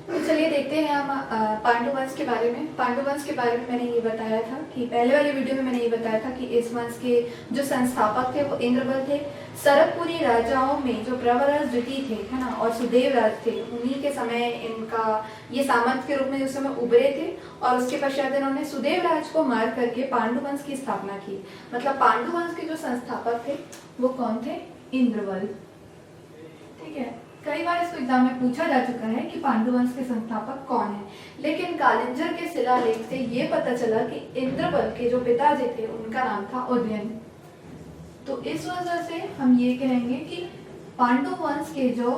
तो चलिए देखते हैं हम पांडु वंश के बारे में। पांडु वंश के बारे में मैंने ये बताया था कि पहले वाली वीडियो में मैंने ये बताया था कि इस वंश के जो संस्थापक थे वो इंद्रबल थे। सरकपुरी राजाओं में जो प्रवरराज द्वितीय थे, है ना, और सुदेव राज थे, उन्हीं के समय इनका ये सामंत के रूप में उस समय उभरे थे। और उसके पश्चात इन्होंने सुदेव राज को मार करके पांडु वंश की स्थापना की। मतलब पांडु वंश के जो संस्थापक थे वो कौन थे? इंद्रबल। ठीक है, कई बार इसको एग्जाम में पूछा जा चुका है कि पांडु वंश के संस्थापक कौन है, लेकिन कालिंजर के शिलालेख से ये पता चला कि इंद्रबल के जो पिताजी थे उनका नाम था उदयन। तो इस वजह से हम ये कहेंगे कि पांडु वंश के जो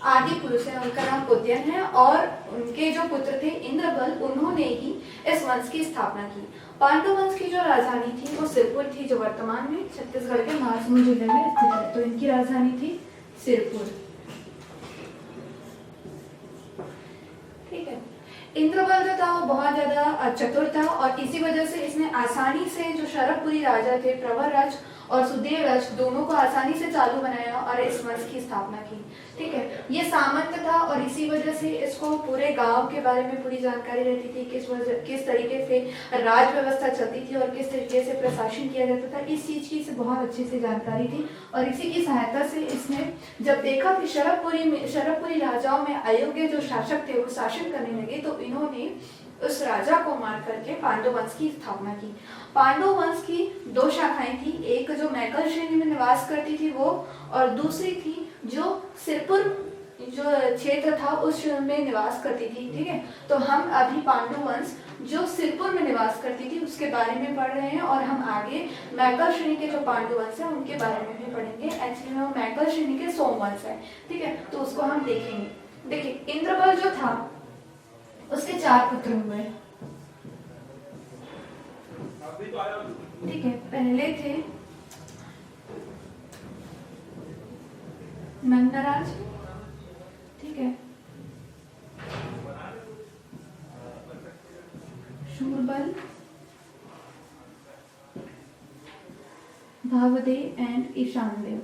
आदि पुरुष है उनका नाम उदयन है, और उनके जो पुत्र थे इंद्रबल, उन्होंने ही इस वंश की स्थापना की। पांडु वंश की जो राजधानी थी वो सिरपुर थी, जो वर्तमान में छत्तीसगढ़ के महासमुंद जिले में स्थित है। तो इनकी राजधानी थी सिरपुर। ठीक है, इंद्रबल जो था वो बहुत ज्यादा चतुर था, और इसी वजह से इसने आसानी से जो शरभपुरी राजा थे, प्रवरराज और सुदेवराज, दोनों को आसानी से चालू बनाया और इस वंश की स्थापना की। ठीक है, ये सामंत था और इसी वजह से इसको पूरे गांव के बारे में पूरी जानकारी रहती थी, किस तरीके से राज व्यवस्था चलती थी और किस तरीके से प्रशासन किया जाता था। इस चीज की इसे बहुत अच्छे से जानकारी थी, और इसी की सहायता से इसने जब देखा कि शरभपुरी राजाओं में अयोग्य जो शासक थे वो शासन करने लगे, तो इन्होंने उस राजा को मार करके पांडु वंश की स्थापना की। पांडु वंश की दो शाखाएं थी, एक जो मैकल श्रेणी में निवास करती थी वो, और दूसरी थी जो सिरपुर जो क्षेत्र था उस में निवास करती थी। ठीक है, तो हम अभी पांडु वंश जो सिरपुर में निवास करती थी उसके बारे में पढ़ रहे हैं, और हम आगे मैकल श्रेणी के जो पांडु वंश है उनके बारे में भी पढ़ेंगे। एक्चुअली में वो मैकल श्रेणी के सोमवंश है। ठीक है, तो उसको हम देखेंगे। देखिए, इंद्रबल जो था उसके 4 पुत्र हुए। ठीक है, पहले थे नंदराज। ठीक है, शूरबल, भावदेव एंड ईशानदेव।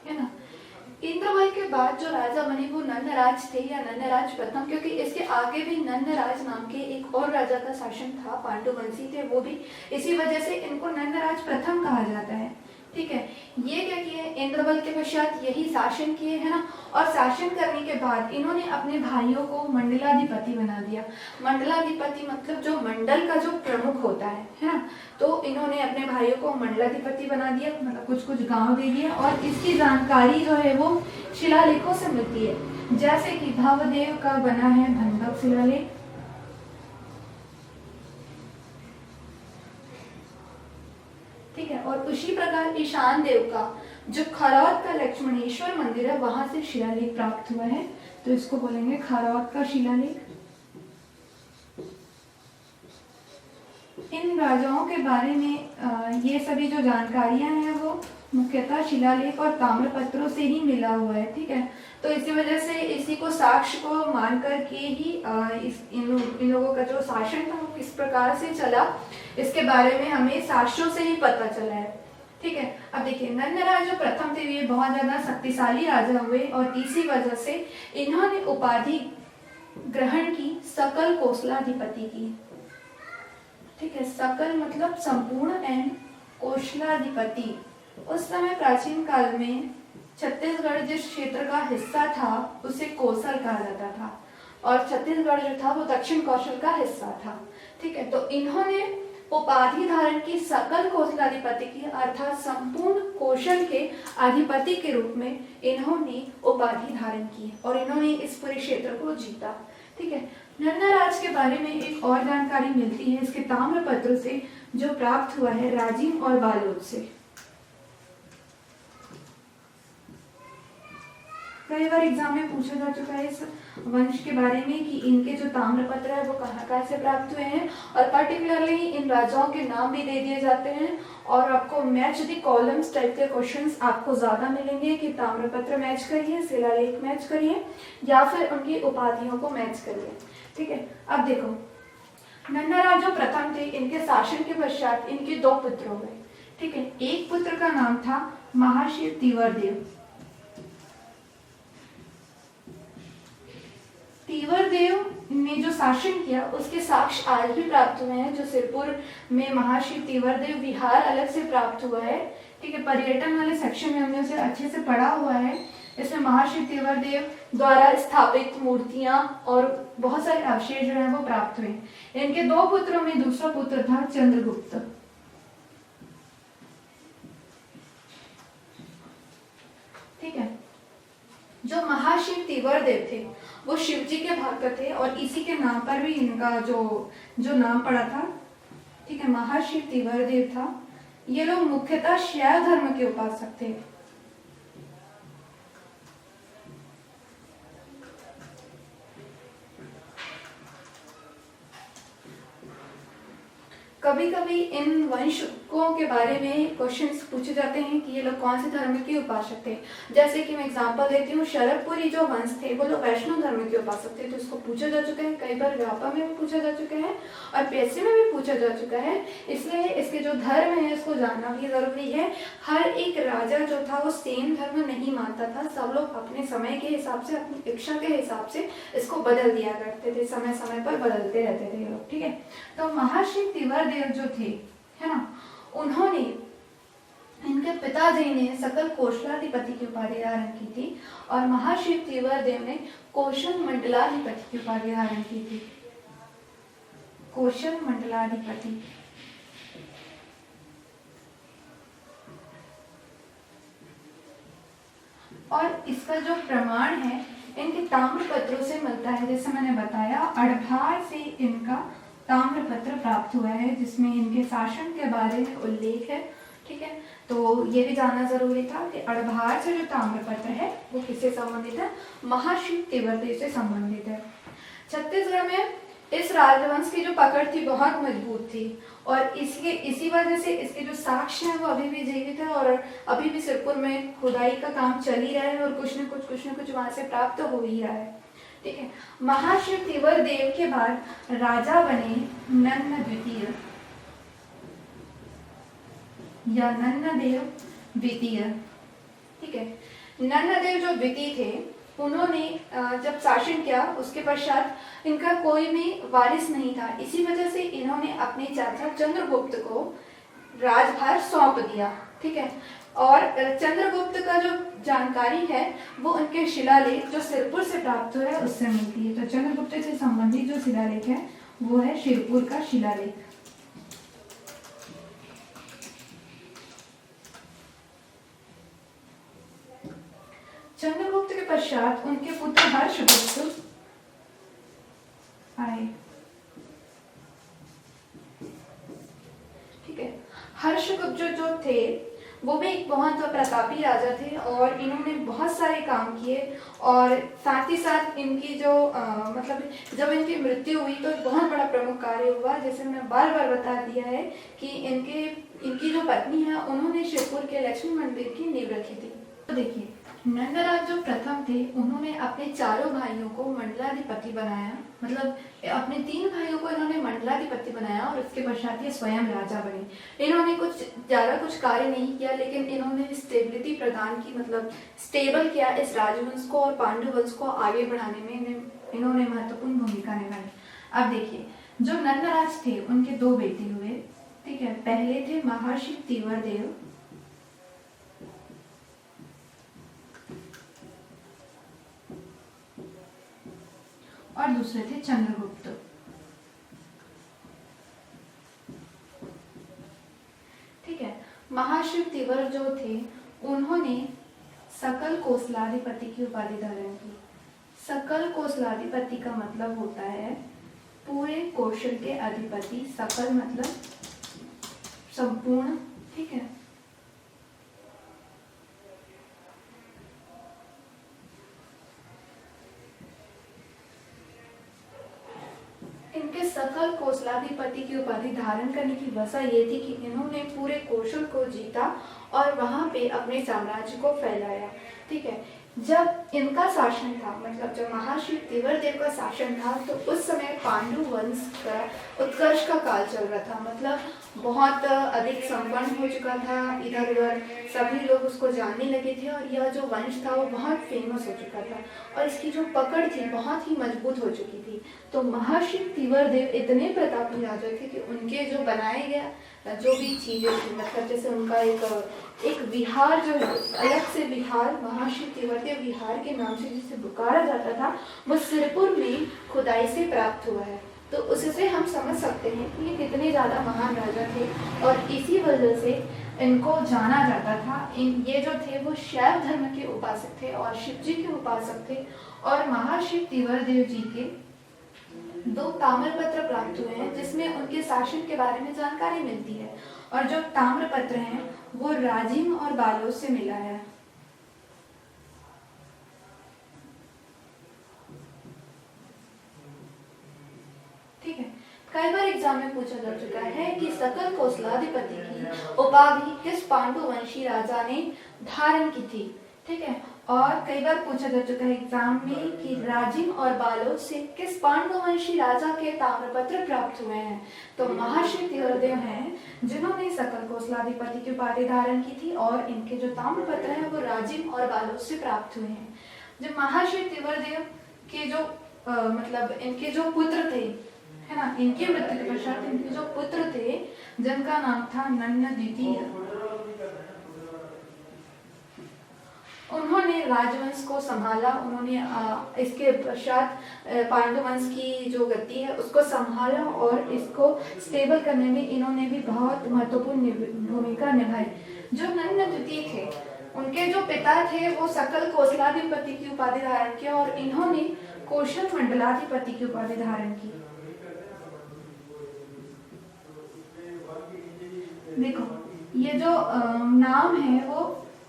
है ना, इंद्रबल के बाद जो राजा बने वो नंदराज थे, या नंदराज प्रथम, क्योंकि इसके आगे भी नंदराज नाम के एक और राजा का शासन था, पांडुवंशी थे वो भी, इसी वजह से इनको नंदराज प्रथम कहा जाता है। ठीक है, ये क्या किए? इंद्रबल के पश्चात यही शासन किए, है ना, और शासन करने के बाद इन्होंने अपने भाइयों को मंडलाधिपति बना दिया। मंडलाधिपति मतलब जो मंडल का जो प्रमुख होता है ना, तो इन्होंने अपने भाइयों को मंडलाधिपति बना दिया, मतलब कुछ कुछ गांव दे दिए, और इसकी जानकारी जो है वो शिलालेखों से मिलती है। जैसे कि भावदेव का बना है भंडक शिलालेख, ठीक है, और उसी प्रकार ईशान देव का जो खरौद का लक्ष्मणेश्वर मंदिर है वहां से शिलालेख प्राप्त हुआ है, तो इसको बोलेंगे खरौद का शिलालेख। इन राजाओं के बारे में ये सभी जो जानकारियां हैं वो मुख्यतः शिलालेख और ताम्रपत्रों से ही मिला हुआ है। ठीक है, तो इसी वजह से इसी को साक्ष्य को मान करके ही इन लोगों का जो शासन था वो किस प्रकार से चला, इसके बारे में हमें साक्ष्यों से ही पता चला है। ठीक है, अब देखिए, नंदराज जो प्रथम थे ये बहुत ज्यादा शक्तिशाली राजा हुए, और इसी वजह से इन्होंने उपाधि ग्रहण की सकल कोसलाधिपति की। ठीक है, सकल मतलब संपूर्ण एंड कोसलाधिपति। उस समय प्राचीन काल में छत्तीसगढ़ जिस क्षेत्र का हिस्सा था उसे कोसल कहा जाता था, और छत्तीसगढ़ जो था वो दक्षिण कौशल का हिस्सा था। ठीक है, तो इन्होंने उपाधि धारण की सकल कोसलाधिपति की, अर्थात संपूर्ण कौशल के अधिपति के रूप में इन्होंने उपाधि धारण की, और इन्होंने इस पूरे क्षेत्र को जीता। ठीक है, नंदराज के बारे में एक और जानकारी मिलती है इसके ताम्रपत्र से जो प्राप्त हुआ है राजिम और बालोद से। कई बार एग्जाम में पूछा जा चुका है इस वंश के बारे में कि इनके जो ताम्रपत्र है वो कहाँ से प्राप्त हुए हैं, और पर्टिकुलरली इन राजाओं के नाम भी दे दिए जाते हैं, और आपको मैच द कॉलम्स टाइप के क्वेश्चंस आपको ज्यादा मिलेंगे कि ताम्रपत्र मैच करिए, शिलालेख मैच करिए, या फिर उनकी उपाधियों को मैच करिए। ठीक है, अब देखो, नंदराज जो प्रथम थे, इनके शासन के पश्चात इनके 2 पुत्र हुए। ठीक है, एक पुत्र का नाम था महाशिव तीवरदेव। तीवरदेव ने जो शासन किया उसके साक्ष्य आज भी प्राप्त हुए हैं। जो सिरपुर में महाशिव तीवरदेव विहार अलग से प्राप्त हुआ है, ठीक है, पर्यटन वाले सेक्शन में हमने उसे अच्छे से पढ़ा हुआ है। इसमें महाशिव तीवरदेव द्वारा स्थापित मूर्तियां और बहुत सारे अवशेष जो है वो प्राप्त हुए। इनके दो पुत्रों में दूसरा पुत्र था चंद्रगुप्त। ठीक है, जो महाशिव तीवरदेव थे वो शिव जी के भक्त थे और इसी के नाम पर भी इनका जो नाम पड़ा था। ठीक है, महाशिव तीवरदेव था। ये लोग मुख्यतः शैव धर्म के उपासक थे। कभी कभी इन वंशकों के बारे में क्वेश्चंस पूछे जाते हैं कि ये लोग कौन से धर्म के उपासक थे। जैसे कि मैं एग्जांपल देती हूँ, शरदपुरी जो वंश थे वो लोग वैष्णव धर्म के उपासक थे, तो इसको पूछा जा चुका है। कई बार व्यापा में भी पूछा जा चुका है और पीएससी में भी पूछा जा चुका है, इसलिए इसके जो धर्म है इसको जानना भी जरूरी है। हर एक राजा जो था वो सेम धर्म नहीं मानता था, सब लोग अपने समय के हिसाब से, अपनी इच्छा के हिसाब से इसको बदल दिया करते थे, समय समय पर बदलते रहते थे लोग। ठीक है, तो महाशिव तीवरदेव जो थे, है ना, उन्होंने, इनके पिताजी ने सकल कौशलाधिपति की उपाधि धारण की थी और महाशिव तीवरदेव ने कौशल मंडलाधिपति की उपाधि धारण की थी। कौशल मंडलाधिपति। और इसका जो प्रमाण है इनके ताम्रपत्रों से मिलता है। जैसे मैंने बताया, अड़भार से इनका ताम्रपत्र प्राप्त हुआ है जिसमें इनके शासन के बारे में उल्लेख है। ठीक है, तो ये भी जानना जरूरी था कि अड़भार से जो ताम्रपत्र है वो किससे संबंधित है? महाशिव तीवरदेव से संबंधित है। छत्तीसगढ़ में इस राजवंश की जो पकड़ थी बहुत मजबूत थी और इसी वजह से इसके जो साक्ष्य हैं वो अभी भी जीवित है और अभी भी सिरपुर में खुदाई का काम चल ही रहा है और कुछ न कुछ वहां से प्राप्त हो ही रहा है। ठीक है, महाशिव तीवरदेव के बाद राजा बने नन्न द्वितीय या नन्नदेव द्वितीय। ठीक है, नन्नदेव जो द्वितीय थे उन्होंने जब शासन किया उसके पश्चात इनका कोई भी वारिस नहीं था, इसी वजह से इन्होंने अपने चाचा चंद्रगुप्त को राजभार सौंप दिया। ठीक है, और चंद्रगुप्त का जो जानकारी है वो उनके शिलालेख जो सिरपुर से प्राप्त हुआ है उससे मिलती है। तो चंद्रगुप्त से संबंधित जो शिलालेख है वो है शिरपुर का शिलालेख। चंद्रगुप्त के पश्चात उनके पुत्र हर्षगुप्त आए। ठीक है, हर्षगुप्त जो थे वो भी एक बहुत प्रतापी राजा थे और इन्होंने बहुत सारे काम किए और साथ ही साथ इनकी जो मतलब जब इनकी मृत्यु हुई तो एक बहुत बड़ा प्रमुख कार्य हुआ। जैसे मैं बार बार बता दिया है कि इनकी जो पत्नी है उन्होंने शिवपुर के लक्ष्मी मंदिर की नींव रखी थी। तो देखिए, नंदराज जो प्रथम थे उन्होंने अपने चारों भाइयों को मंडलाधिपति बनाया, मतलब अपने 3 भाइयों को इन्होंने मंडलाधिपति बनाया और उसके पश्चात ये स्वयं राजा बने। इन्होंने ज्यादा कुछ कार्य नहीं किया लेकिन इन्होंने स्टेबिलिटी प्रदान की, मतलब स्टेबल किया इस राजवंश को और पांडु वंश को आगे बढ़ाने में इन्होंने महत्वपूर्ण भूमिका निभाई। अब देखिए, जो नंदराज थे उनके 2 बेटे हुए। ठीक है, पहले थे महाशिव तीवरदेव और दूसरे थे चंद्रगुप्त। ठीक है, महाशिव तीवर जो थे उन्होंने सकल कौशलाधिपति की उपाधि धारण की। सकल कौशलाधिपति का मतलब होता है पूरे कौशल के अधिपति। सकल मतलब संपूर्ण। ठीक है, इनके सकल कौशलाधिपति की उपाधि धारण करने की वजह ये थी कि इन्होंने पूरे कौशल को जीता और वहां पे अपने साम्राज्य को फैलाया। ठीक है, जब इनका शासन था, मतलब जब महाशिव तिवरदेव का शासन था, तो उस समय पांडु वंश का उत्कर्ष का काल चल रहा था। मतलब बहुत अधिक संपन्न हो चुका था, इधर उधर सभी लोग उसको जानने लगे थे और यह जो वंश था वो बहुत फेमस हो चुका था और इसकी जो पकड़ थी बहुत ही मजबूत हो चुकी थी। तो महाशिव तिवरदेव इतने प्रतापी राजा थे कि उनके जो बनाए गया जो भी चीजें थी, मतलब जैसे उनका एक विहार जो है, अलग से विहार महाशिव तिवरदेव विहार के नाम से जिसे पुकारा जाता था, वो सिरपुर में खुदाई से प्राप्त हुआ है। तो उससे हम समझ सकते हैं कि ये कितने ज्यादा महान राजा थे और इसी वजह से इनको जाना जाता था। ये जो थे वो शैव धर्म के उपासक थे और शिव जी के उपासक थे। और महाशिव तिवरदेव जी के 2 ताम्रपत्र प्राप्त हुए हैं जिसमें उनके शासन के बारे में जानकारी मिलती है। और जो ताम्रपत्र हैं वो राजिम और बालोद से मिला है। ठीक है, कई बार एग्जाम में पूछा जा चुका है कि सकल कोसलाधिपति की उपाधि किस पांडुवंशी राजा ने धारण की थी। ठीक है, और कई बार पूछा जा चुका है एग्जाम में कि राजिम और बालोद से किस पांडुवंशी राजा के ताम्रपत्र प्राप्त हुए हैं। तो महाशिव तिवरदेव हैं जिन्होंने सकल कोसलाधिपति की उपाधि धारण की थी और इनके जो ताम्रपत्र हैं वो राजिम और बालोद से प्राप्त हुए हैं। जब महाशिव तिवरदेव के जो मतलब इनके जो पुत्र थे, है ना, इनके मृत्यु के पश्चात इनके जो पुत्र थे जिनका नाम था नन्न द्वितीय, उन्होंने राजवंश को संभाला। उन्होंने इसके पश्चात पांडु वंश की जो गति है उसको संभाला और इसको स्टेबल करने में इन्होंने भी बहुत महत्वपूर्ण भूमिका निभाई। जो नन्न द्वितीय थे उनके जो पिता थे वो सकल कोसलाधिपति की उपाधि धारण किया और इन्होंने कौशल मंडलाधिपति की उपाधि धारण की। देखो ये जो नाम है वो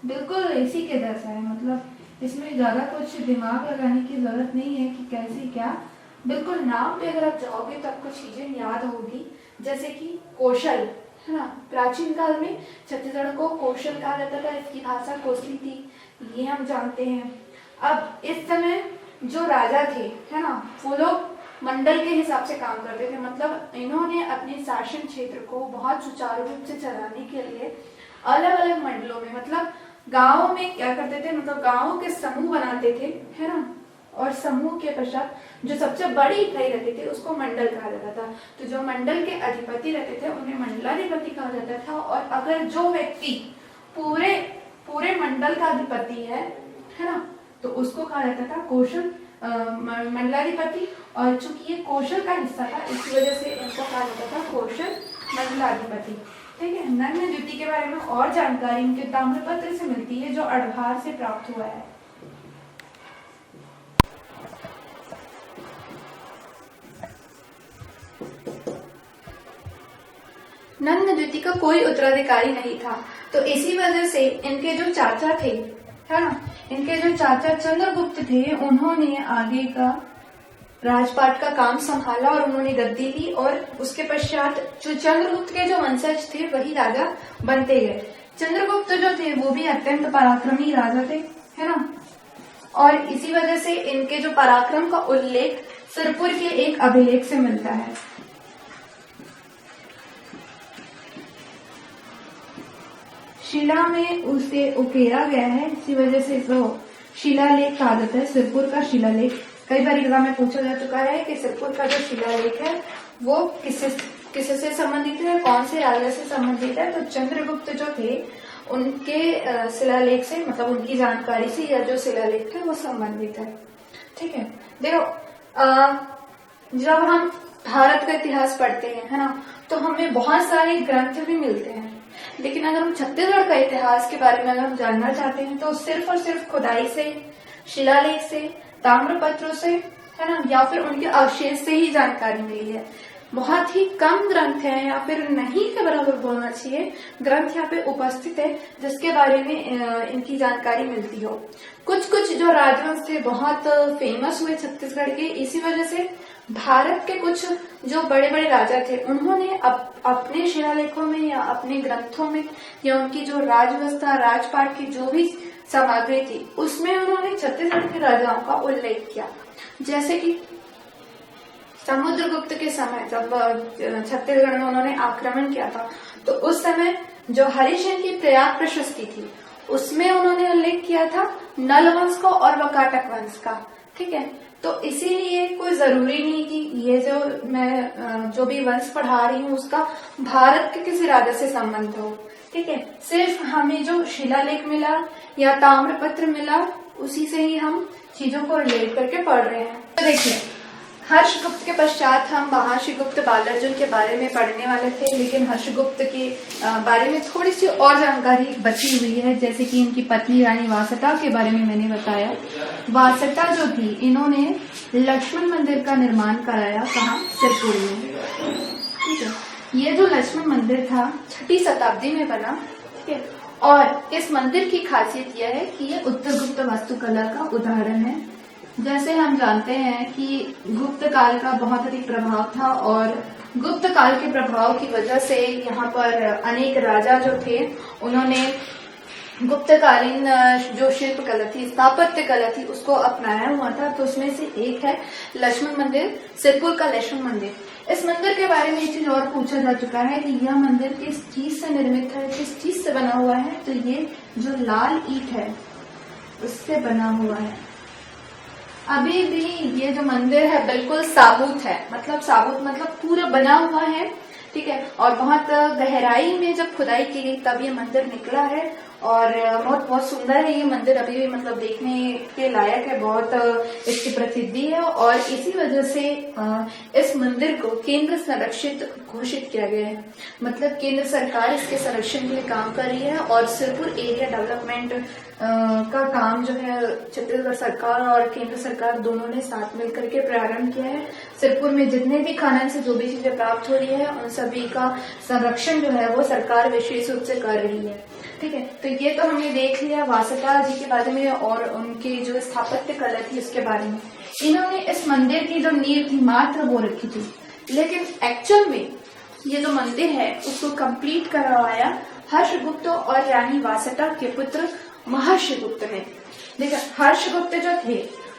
बिल्कुल इसी के जैसा है, मतलब इसमें ज्यादा कुछ दिमाग लगाने की जरूरत नहीं है कि कैसे क्या, बिल्कुल नाम पे अगर आप जाओगे तो आपको चीजें याद होगी। जैसे कि कौशल, है ना, प्राचीन काल में छत्तीसगढ़ को कौशल कहा जाता था, इसकी भाषा कोसली थी, ये हम जानते हैं। अब इस समय जो राजा थे, है ना, वो लोग मंडल के हिसाब से काम करते थे। मतलब इन्होंने अपने शासन क्षेत्र को बहुत सुचारू रूप से चलाने के लिए अलग अलग मंडलों में, मतलब गांवों में क्या करते थे, मतलब गांवों के समूह बनाते थे, है ना, और समूह के पश्चात जो सबसे बड़ी इकाई रहती थी उसको मंडल कहा जाता था। तो जो मंडल के अधिपति रहते थे उन्हें मंडलाधिपति कहा जाता था। और अगर जो व्यक्ति पूरे पूरे मंडल का अधिपति है ना, तो उसको कहा जाता था कौशल मंडलाधिपति। और चूंकि ये कौशल का हिस्सा था इसी वजह से इनको कहा जाता था कौशल मंडलाधिपति। ठीक है, नन्न द्वितीय के बारे में और जानकारी इनके ताम्रपत्र से मिलती है जो अड़भार से प्राप्त हुआ है। नन्न द्वितीय का कोई उत्तराधिकारी नहीं था, तो इसी वजह से इनके जो चाचा थे, है ना, इनके जो चाचा चंद्रगुप्त थे उन्होंने आगे का राजपाट का काम संभाला और उन्होंने गद्दी ली। और उसके पश्चात जो चंद्रगुप्त के जो वंशज थे वही राजा बनते गए। चंद्रगुप्त जो थे वो भी अत्यंत पराक्रमी राजा थे, है ना, और इसी वजह से इनके जो पराक्रम का उल्लेख सिरपुर के एक अभिलेख से मिलता है। शिला में उसे उकेरा गया है, इसी वजह से इसको शिलालेख कहा जाता है, सिरपुर का शिलालेख। कई बार एग्जाम में पूछा जा चुका है कि सिरपुर का जो शिलालेख है वो किससे संबंधित है, कौन से राजा से संबंधित है। तो चंद्रगुप्त जो थे उनके शिलालेख से, मतलब उनकी जानकारी से यह जो शिलालेख है वो संबंधित है। ठीक है, देखो जब हम भारत का इतिहास पढ़ते हैं, है ना, तो हमें बहुत सारे ग्रंथ भी मिलते हैं। लेकिन अगर हम छत्तीसगढ़ का इतिहास के बारे में अगर हम जानना चाहते हैं तो सिर्फ और सिर्फ खुदाई से, शिलालेख से, ताम्रपत्रों से, है ना, या फिर उनके अवशेष से ही जानकारी मिली है। बहुत ही कम ग्रंथ है या फिर नहीं के बराबर बोलना चाहिए, ग्रंथ यहाँ पे उपस्थित है जिसके बारे में इनकी जानकारी मिलती हो। कुछ जो राजवंश थे बहुत फेमस हुए छत्तीसगढ़ के, इसी वजह से भारत के कुछ जो बड़े बड़े राजा थे उन्होंने अपने शिलालेखों में या अपने ग्रंथों में या उनकी जो राजव्यवस्था, राजपाट की जो भी सामग्री थी उसमें उन्होंने छत्तीसगढ़ के राजाओं का उल्लेख किया। जैसे कि समुद्रगुप्त के समय जब छत्तीसगढ़ में उन्होंने आक्रमण किया था, तो उस समय जो हरिशेन की प्रयाग प्रशस्ति थी उसमें उन्होंने उल्लेख किया था नल वंश को और वकाटक वंश का। ठीक है, तो इसीलिए कोई जरूरी नहीं कि ये जो मैं जो भी वंश पढ़ा रही हूँ उसका भारत के किसी राजा से संबंध हो। ठीक है, सिर्फ हमें जो शिलालेख मिला या ताम्रपत्र मिला उसी से ही हम चीजों को रिलेट करके पढ़ रहे हैं। तो देखिए, हर्षगुप्त के पश्चात हम महाशिगुप्त बालार्जुन के बारे में पढ़ने वाले थे, लेकिन हर्षगुप्त के बारे में थोड़ी सी और जानकारी बची हुई है। जैसे कि इनकी पत्नी रानी वासटा के बारे में मैंने बताया। वासटा जो थी, इन्होंने लक्ष्मण मंदिर का निर्माण कराया, कहाँ? सिरपुर में। ठीक है, ये जो लक्ष्मण मंदिर था 6वीं शताब्दी में बना। ठीक है, और इस मंदिर की खासियत यह है कि ये उत्तर गुप्त वास्तुकला का उदाहरण है। जैसे हम जानते हैं कि गुप्त काल का बहुत अधिक प्रभाव था, और गुप्त काल के प्रभाव की वजह से यहाँ पर अनेक राजा जो थे उन्होंने गुप्तकालीन जो शिल्प कला थी, स्थापत्य कला थी, उसको अपनाया हुआ था। तो उसमें से एक है लक्ष्मण मंदिर, सिरपुर का लक्ष्मण मंदिर। इस मंदिर के बारे में एक चीज और पूछा जा चुका है कि यह मंदिर किस चीज से निर्मित है, किस चीज से बना हुआ है। तो ये जो लाल ईंट है उससे बना हुआ है। अभी भी ये जो मंदिर है बिल्कुल साबुत है, मतलब पूरा बना हुआ है। ठीक है, और बहुत गहराई में जब खुदाई की गई तब ये मंदिर निकला है, और बहुत सुंदर है ये मंदिर। अभी भी मतलब देखने के लायक है, बहुत इसकी प्रसिद्धि है, और इसी वजह से इस मंदिर को केंद्र संरक्षित घोषित किया गया है। मतलब केंद्र सरकार इसके संरक्षण के लिए काम कर रही है, और सिरपुर एरिया डेवलपमेंट का काम जो है छत्तीसगढ़ सरकार और केंद्र सरकार दोनों ने साथ मिलकर के प्रारंभ किया है। सिरपुर में जितने भी खनन से जो भी चीजें प्राप्त हो रही है उन सभी का संरक्षण जो है वो सरकार विशेष रूप से कर रही है। ठीक है, तो ये तो हमने देख लिया वासटा जी के बारे में और उनकी जो स्थापत्य कला थी उसके बारे में। इन्होंने इस मंदिर की जो नींव थी मात्र वो रखी थी, लेकिन एक्चुअल में ये जो मंदिर है उसको कंप्लीट करवाया हर्षगुप्त और रानी वासटा के पुत्र महर्षिगुप्त ने। देखिए, हर्षगुप्त जो थे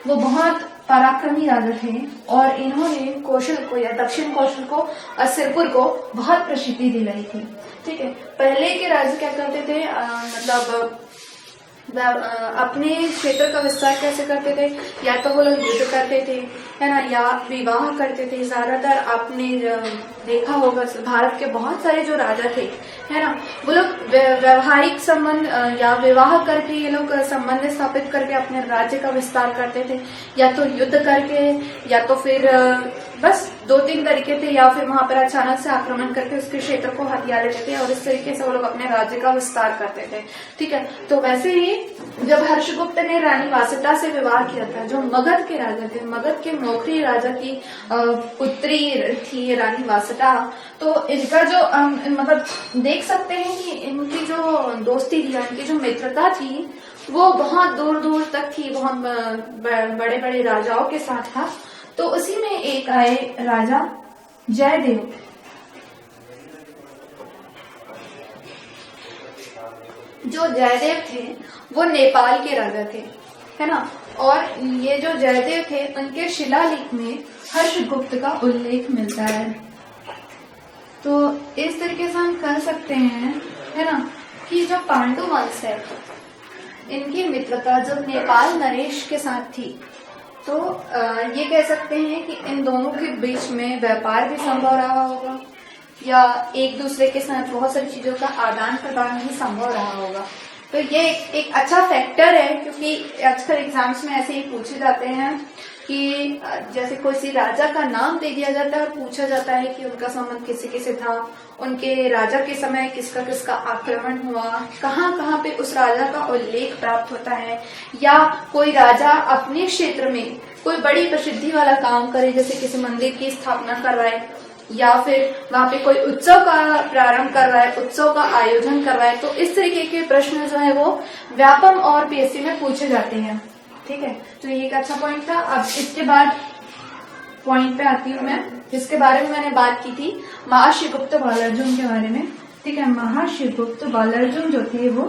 वो बहुत पराक्रमी राजा थे, और इन्होंने कौशल को या दक्षिण कौशल को और सिरपुर को बहुत प्रसिद्धि दिलाई थी। ठीक है, पहले के राजा क्या करते थे, मतलब अपने क्षेत्र का विस्तार कैसे करते थे, या तो वो लोग युद्ध करते थे, है ना, या विवाह करते थे। ज्यादातर आपने देखा होगा भारत के बहुत सारे जो राजा थे, है ना, वो लोग व्यवहारिक संबंध या विवाह करके ये लोग संबंध स्थापित करके अपने राज्य का विस्तार करते थे, या तो युद्ध करके, या तो फिर बस 2-3 तरीके थे, या फिर वहां पर अचानक से आक्रमण करके उसके क्षेत्र को हथिया लेते थे, और इस तरीके से वो लोग अपने राज्य का विस्तार करते थे। ठीक है, तो वैसे ही जब हर्षगुप्त ने रानी वासटा से विवाह किया था, जो मगध के राजा थे, मगध के मौखरी राजा की पुत्री थी रानी वासटा, तो इनका जो मतलब देख सकते हैं कि इनकी जो दोस्ती थी, इनकी जो मित्रता थी वो बहुत दूर दूर तक थी, बहुत बड़े बड़े राजाओं के साथ था। तो उसी में एक आए राजा जयदेव। जो जयदेव थे वो नेपाल के राजा थे, है ना, और ये जो जयदेव थे उनके शिलालेख में हर्षगुप्त का उल्लेख मिलता है। तो इस तरीके से हम कह सकते हैं, है ना, कि जो पांडु वंश है इनकी मित्रता जब नेपाल नरेश के साथ थी, तो ये कह सकते हैं कि इन दोनों के बीच में व्यापार भी संभव रहा होगा, या एक दूसरे के साथ बहुत सारी चीजों का आदान प्रदान भी संभव रहा होगा। तो ये एक अच्छा फैक्टर है, क्योंकि आजकल एग्जाम्स में ऐसे ही पूछे जाते हैं कि जैसे कोई सी राजा का नाम दे दिया जाता है और पूछा जाता है कि उनका संबंध किसी किसी था, उनके राजा के समय किसका किसका आक्रमण हुआ, कहाँ कहाँ पे उस राजा का उल्लेख प्राप्त होता है, या कोई राजा अपने क्षेत्र में कोई बड़ी प्रसिद्धि वाला काम करे, जैसे किसी मंदिर की स्थापना करवाए, या फिर वहां पे कोई उत्सव का प्रारंभ करवाए, उत्सव का आयोजन करवाए। तो इस तरीके के प्रश्न जो है वो व्यापम और पीएससी में पूछे जाते हैं। ठीक है, तो ये एक अच्छा पॉइंट था। अब इसके बाद पॉइंट पे आती हूँ मैं, जिसके बारे में मैंने बात की थी, महर्षिगुप्त बालार्जुन के बारे में। ठीक है, महर्षिगुप्त बालार्जुन जो थे वो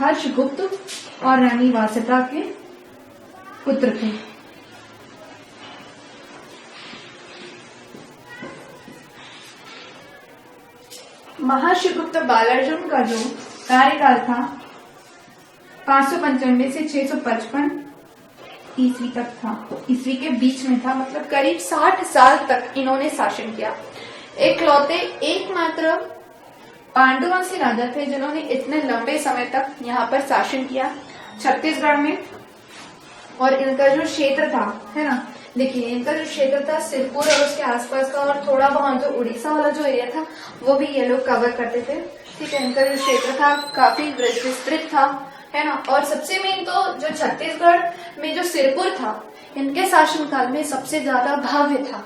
हर्षगुप्त और रानी वासिता के पुत्र थे। महर्षि गुप्त बालार्जुन का जो कार्यकाल था 595 से 655 ईस्वी तक था, ईस्वी के बीच में था, मतलब करीब 60 साल तक इन्होंने शासन किया। एकलौते एकमात्र पांडुवंशी राजा थे जिन्होंने इतने लंबे समय तक यहाँ पर शासन किया छत्तीसगढ़ में। और इनका जो क्षेत्र था, है ना, देखिए इनका जो क्षेत्र था सिरपुर और उसके आसपास का, और थोड़ा बहुत जो उड़ीसा वाला जो एरिया था वो भी ये लोग कवर करते थे। ठीक है, इनका जो क्षेत्र था काफी विस्तृत था, है ना। और सबसे मेन तो जो छत्तीसगढ़ में जो सिरपुर था इनके शासनकाल में सबसे ज्यादा भव्य था।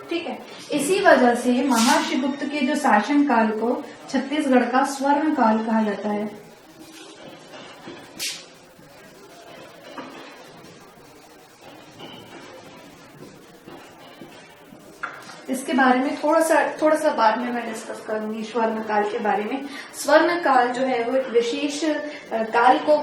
ठीक है, इसी वजह से महर्षि गुप्त के जो शासन काल को छत्तीसगढ़ का स्वर्ण काल कहा जाता है। इसके बारे में थोड़ा सा बाद में मैं डिस्कस करूंगी स्वर्ण काल के बारे में। स्वर्ण काल जो है वो एक विशेष काल को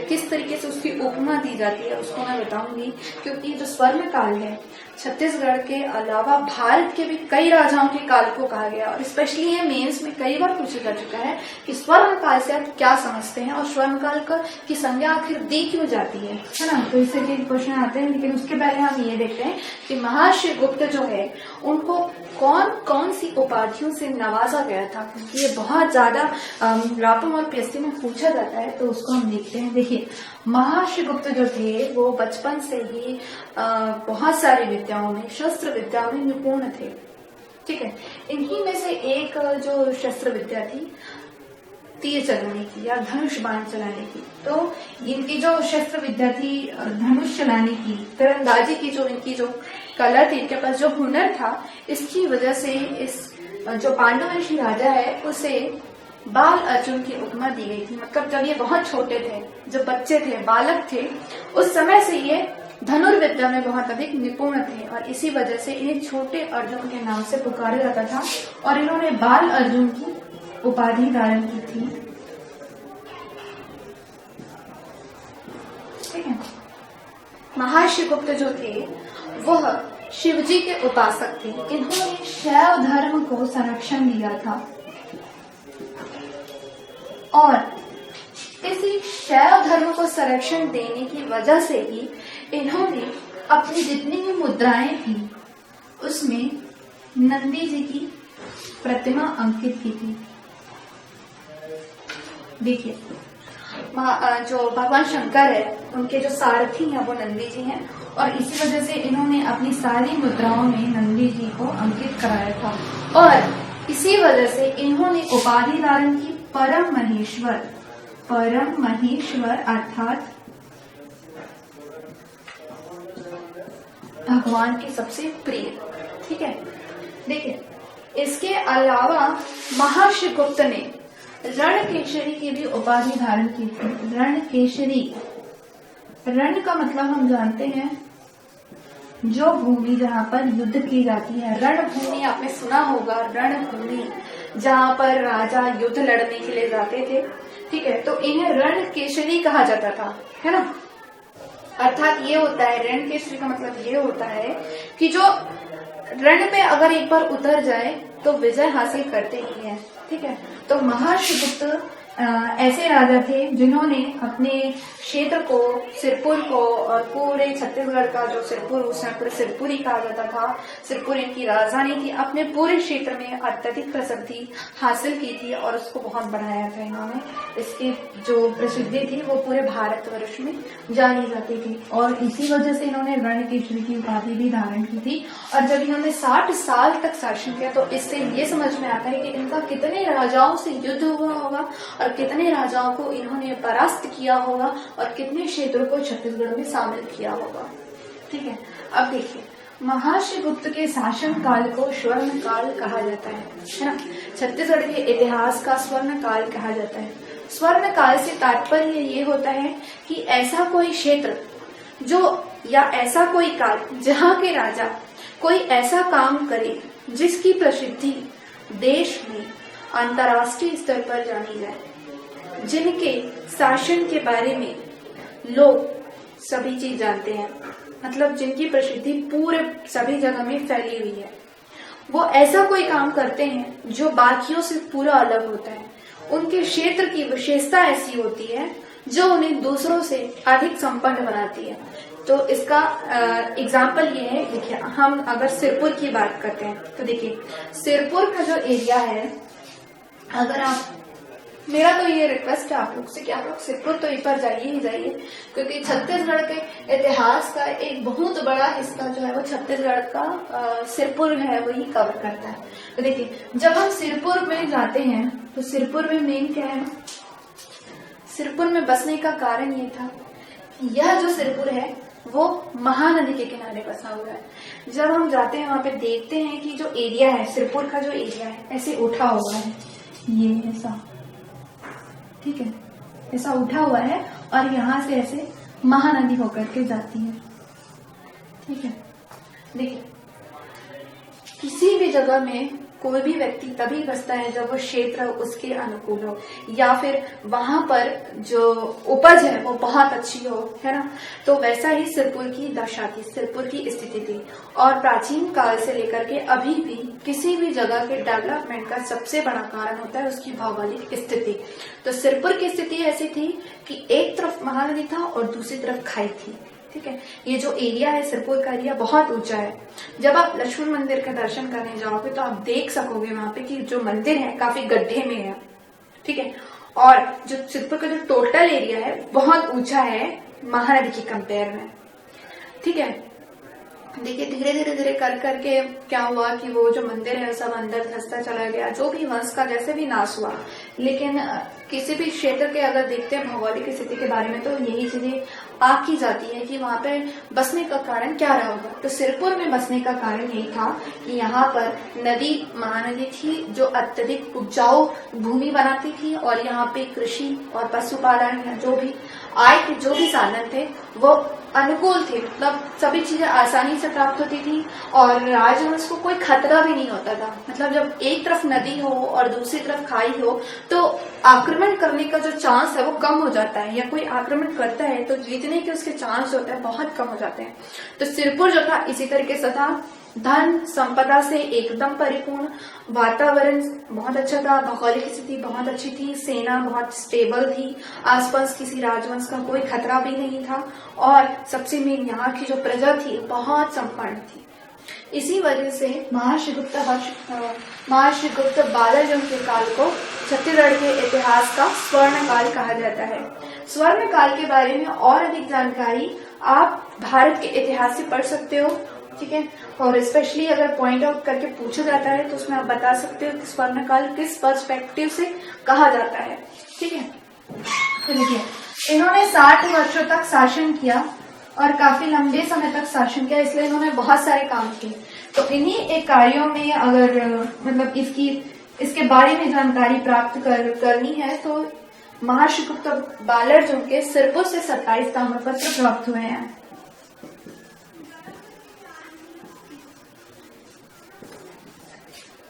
किस तरीके से उसकी उपमा दी जाती है उसको मैं बताऊंगी, क्योंकि जो स्वर्ण काल है छत्तीसगढ़ के अलावा भारत के भी कई राजाओं के काल को कहा गया, और स्पेशली ये मेंस में कई बार पूछा जा चुका है कि स्वर्ण काल से आप क्या समझते हैं और स्वर्ण काल की संज्ञा आखिर दी क्यों जाती है ना। तो इससे के क्वेश्चन आते हैं, लेकिन उसके पहले हम ये देखते हैं कि महर्षि गुप्त जो है उनको कौन कौन सी उपाधियों से नवाजा गया था, क्योंकि ये बहुत ज्यादा रापम और पीएससी में पूछा जाता है, तो उसको हम देखते हैं। देखिए महर्षि गुप्त जो थे वो बचपन से ही बहुत सारी विद्याओं में, शस्त्र विद्याओं में निपुण थे। ठीक है, इन्हीं में से एक जो शस्त्र विद्या थी तीर चलाने की या धनुष बाण चलाने की। तो इनकी जो शस्त्र विद्या थी धनुष चलाने की, तीरंदाजी की जो इनकी जो कला थी, इनके पास जो हुनर था, इसकी वजह से इस जो पांडुवंशी राजा है उसे बाल अर्जुन की उपमा दी गई थी। मतलब जब ये बहुत छोटे थे, जब बच्चे थे, बालक थे, उस समय से ये धनुर्विद्या में बहुत अधिक निपुण थे, और इसी वजह से इन्हें छोटे अर्जुन के नाम से पुकारा जाता था, और इन्होंने बाल अर्जुन की उपाधि धारण की थी। ठीक है, महर्षि गुप्त जो थे वह शिवजी के उपासक थे। इन्होंने शैव धर्म को संरक्षण दिया था, और इसी शैव धर्म को संरक्षण देने की वजह से ही इन्होंने अपनी जितनी भी मुद्राएं थी उसमें नंदी जी की प्रतिमा अंकित की थी। देखिए जो भगवान शंकर है उनके जो सारथी हैं वो नंदी जी हैं, और इसी वजह से इन्होंने अपनी सारी मुद्राओं में नंदी जी को अंकित कराया था, और इसी वजह से इन्होंने उपाधि धारण की परम महेश्वर अर्थात भगवान के सबसे प्रिय। ठीक है, देखिए इसके अलावा महर्षि गुप्त ने रणकेशरी की भी उपाधि धारण की थी। रणकेशरी, रण का मतलब हम जानते हैं जो भूमि जहाँ पर युद्ध की जाती है। रणभूमि आपने सुना होगा, रणभूमि जहाँ पर राजा युद्ध लड़ने के लिए जाते थे। ठीक है, तो इन्हें रणकेशरी कहा जाता था, है ना। अर्थात ये होता है, रणकेशरी का मतलब ये होता है कि जो रण में अगर एक बार उतर जाए तो विजय हासिल करते ही है। ठीक है, तो महर्षि गुप्त ऐसे राजा थे जिन्होंने अपने क्षेत्र को, सिरपुर को, और पूरे छत्तीसगढ़ का जो सिरपुर, उस समय पूरे सिरपुरी कहा जाता था, सिरपुर इनकी राजधानी थी, अपने पूरे क्षेत्र में अत्यधिक प्रसिद्धि हासिल की थी और उसको बहुत बढ़ाया था इन्होंने। इसकी जो प्रसिद्धि थी वो पूरे भारतवर्ष में जानी जाती थी, और इसी वजह से इन्होंने रणकेशरी की उपाधि भी धारण की थी। और जब इन्होंने 60 साल तक शासन किया तो इससे ये समझ में आता है कि इनका कितने राजाओं से युद्ध हुआ होगा, और कितने राजाओं को इन्होंने परास्त किया होगा, और कितने क्षेत्रों को छत्तीसगढ़ में शामिल किया होगा। ठीक है, अब देखिए महर्षि गुप्त के शासन काल को स्वर्ण काल कहा जाता है ना। छत्तीसगढ़ के इतिहास का स्वर्ण काल कहा जाता है। स्वर्ण काल से तात्पर्य ये होता है कि ऐसा कोई क्षेत्र जो, या ऐसा कोई काल जहाँ के राजा कोई ऐसा काम करे जिसकी प्रसिद्धि देश में अंतर्राष्ट्रीय स्तर पर जानी जाए। जिनके शासन के बारे में लोग सभी चीज जानते हैं, मतलब जिनकी प्रसिद्धि पूरे सभी जगह में फैली हुई है, वो ऐसा कोई काम करते हैं जो बाकियों से पूरा अलग होता है। उनके क्षेत्र की विशेषता ऐसी होती है जो उन्हें दूसरों से अधिक संपन्न बनाती है। तो इसका एग्जाम्पल ये है, देखिए हम अगर सिरपुर की बात करते हैं तो देखिए सिरपुर का जो एरिया है, अगर आप, मेरा तो ये रिक्वेस्ट है आप लोग से कि आप लोग सिरपुर तो एक बार जाइए ही जाइए, क्योंकि छत्तीसगढ़ के इतिहास का एक बहुत बड़ा हिस्सा जो है वो छत्तीसगढ़ का सिरपुर है वही कवर करता है। तो देखिए जब हम सिरपुर में जाते हैं तो सिरपुर में मेन क्या है, सिरपुर में बसने का कारण ये था, यह जो सिरपुर है वो महानदी के किनारे बसा हुआ है। जब हम जाते हैं वहां पे देखते हैं कि जो एरिया है सिरपुर का, जो एरिया है ऐसे उठा हुआ है, ये ऐसा, ठीक है, ऐसा उठा हुआ है और यहाँ से ऐसे महानदी होकर के जाती है, ठीक है। देखिए किसी भी जगह में कोई भी व्यक्ति तभी बसता है जब वो क्षेत्र उसके अनुकूल हो, या फिर वहां पर जो उपज है वो बहुत अच्छी हो, है ना। तो वैसा ही सिरपुर की दशा थी, सिरपुर की स्थिति थी। और प्राचीन काल से लेकर के अभी भी किसी भी जगह के डेवलपमेंट का सबसे बड़ा कारण होता है उसकी भौगोलिक स्थिति। तो सिरपुर की स्थिति ऐसी थी कि एक तरफ महानदी था और दूसरी तरफ खाई थी, ठीक है। ये जो एरिया है सिरपुर का एरिया बहुत ऊंचा है। जब आप लक्ष्मण मंदिर का दर्शन करने जाओगे तो आप देख सकोगे वहां पे कि जो मंदिर है काफी गड्ढे में है, ठीक है। और जो सिरपुर का जो टोटल एरिया है बहुत ऊंचा है महानदी की कंपेयर में, ठीक है। देखिए धीरे धीरे धीरे कर करके क्या हुआ कि वो जो मंदिर है सब अंदर धंसता चला गया, जो भी वंश का जैसे भी नाश हुआ। लेकिन किसी भी क्षेत्र के अगर देखते हैं भौगोलिक स्थिति के बारे में तो यही चीजें आकी जाती है कि वहां पे बसने का कारण क्या रहा होगा। तो सिरपुर में बसने का कारण यही था कि यहाँ पर नदी महानदी थी जो अत्यधिक उपजाऊ भूमि बनाती थी और यहाँ पे कृषि और पशुपालन या जो भी आय के जो भी साधन थे वो अनुकूल थे, मतलब सभी चीजें आसानी से प्राप्त होती थी और राजवंश को कोई खतरा भी नहीं होता था। मतलब जब एक तरफ नदी हो और दूसरी तरफ खाई हो तो आक्रमण करने का जो चांस है वो कम हो जाता है, या कोई आक्रमण करता है तो जीतने के उसके चांस होते हैं बहुत कम हो जाते हैं। तो सिरपुर जो था इसी तरीके से था, धन संपदा से एकदम परिपूर्ण, वातावरण बहुत अच्छा था, भौगोलिक स्थिति बहुत अच्छी थी, सेना बहुत स्टेबल थी, आसपास किसी राजवंश का कोई खतरा भी नहीं था और सबसे मेन यहाँ की जो प्रजा थी बहुत संपन्न थी। इसी वजह से महर्षि गुप्त बालजम के काल को छत्तीसगढ़ के इतिहास का स्वर्ण काल कहा जाता है। स्वर्ण काल के बारे में और अधिक जानकारी आप भारत के इतिहास से पढ़ सकते हो, ठीक है। और स्पेशली अगर पॉइंट आउट करके पूछा जाता है तो उसमें आप बता सकते हो कि स्वर्ण काल किस पर्सपेक्टिव से कहा जाता है, ठीक है। तो देखिए इन्होंने 60 वर्षों तक शासन किया और काफी लंबे समय तक शासन किया, इसलिए इन्होंने बहुत सारे काम किए। तो इन्हीं एक कार्यों में अगर मतलब इसके बारे में जानकारी प्राप्त करनी है तो महर्षि गुप्त बालर्जुन के सिरपुर से 27 ताम्रपत्र प्राप्त हुए हैं।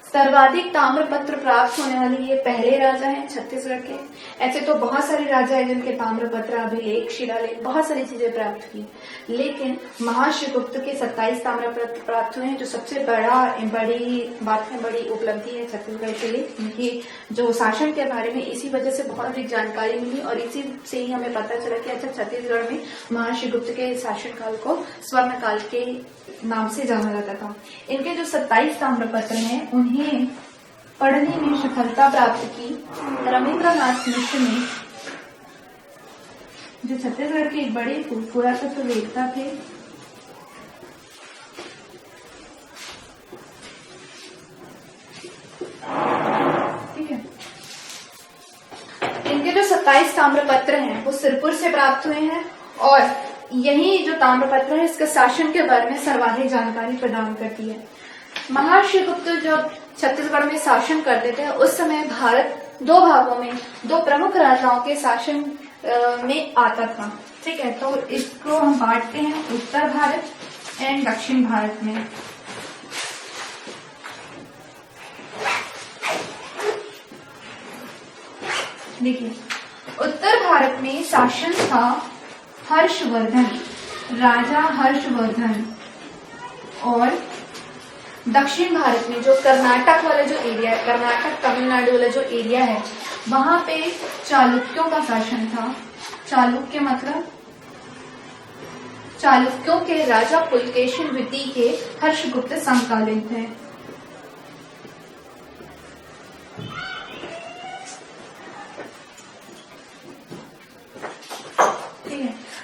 सर्वाधिक ताम्रपत्र प्राप्त होने वाले ये पहले राजा हैं छत्तीसगढ़ के। ऐसे तो बहुत सारे राजा हैं जिनके ताम्रपत्र, अभिलेख, शिलालेख, बहुत सारी चीजें प्राप्त की, लेकिन महर्षि गुप्त के 27 ताम्रपत्र प्राप्त हुए हैं, जो सबसे बड़ी बात है, बड़ी उपलब्धि है छत्तीसगढ़ के लिए। उनकी जो शासन के बारे में इसी वजह से बहुत अधिक जानकारी मिली और इसी से ही हमें पता चला कि अच्छा छत्तीसगढ़ में महर्षि गुप्त के शासन काल को स्वर्ण काल के नाम से जाना जाता था। इनके जो 27 ताम्रपत्र हैं उन्हें पढ़ने में सफलता प्राप्त की रविंद्रनाथ मिश्र ने, जो छत्तीसगढ़ के एक बड़े पुरातत्ववेत्ता थे। ठीक है, इनके जो 27 ताम्रपत्र हैं वो सिरपुर से प्राप्त हुए हैं और यही जो ताम्रपत्र है इसके शासन के बारे में सर्वाधिक जानकारी प्रदान करती है। महर्षि गुप्त जब छत्तीसगढ़ में शासन करते थे उस समय भारत दो भागों में, दो प्रमुख राजाओं के शासन में आता था, ठीक है। तो इसको हम बांटते हैं उत्तर भारत एंड दक्षिण भारत में। देखिए उत्तर भारत में शासन था हर्षवर्धन, राजा हर्षवर्धन। और दक्षिण भारत में जो कर्नाटक वाला जो एरिया है, कर्नाटक तमिलनाडु वाला जो एरिया है, वहां पे चालुक्यों का शासन था। चालुक्य मतलब चालुक्यों के राजा पुलकेशिन द्वितीय के हर्षगुप्त समकालीन थे।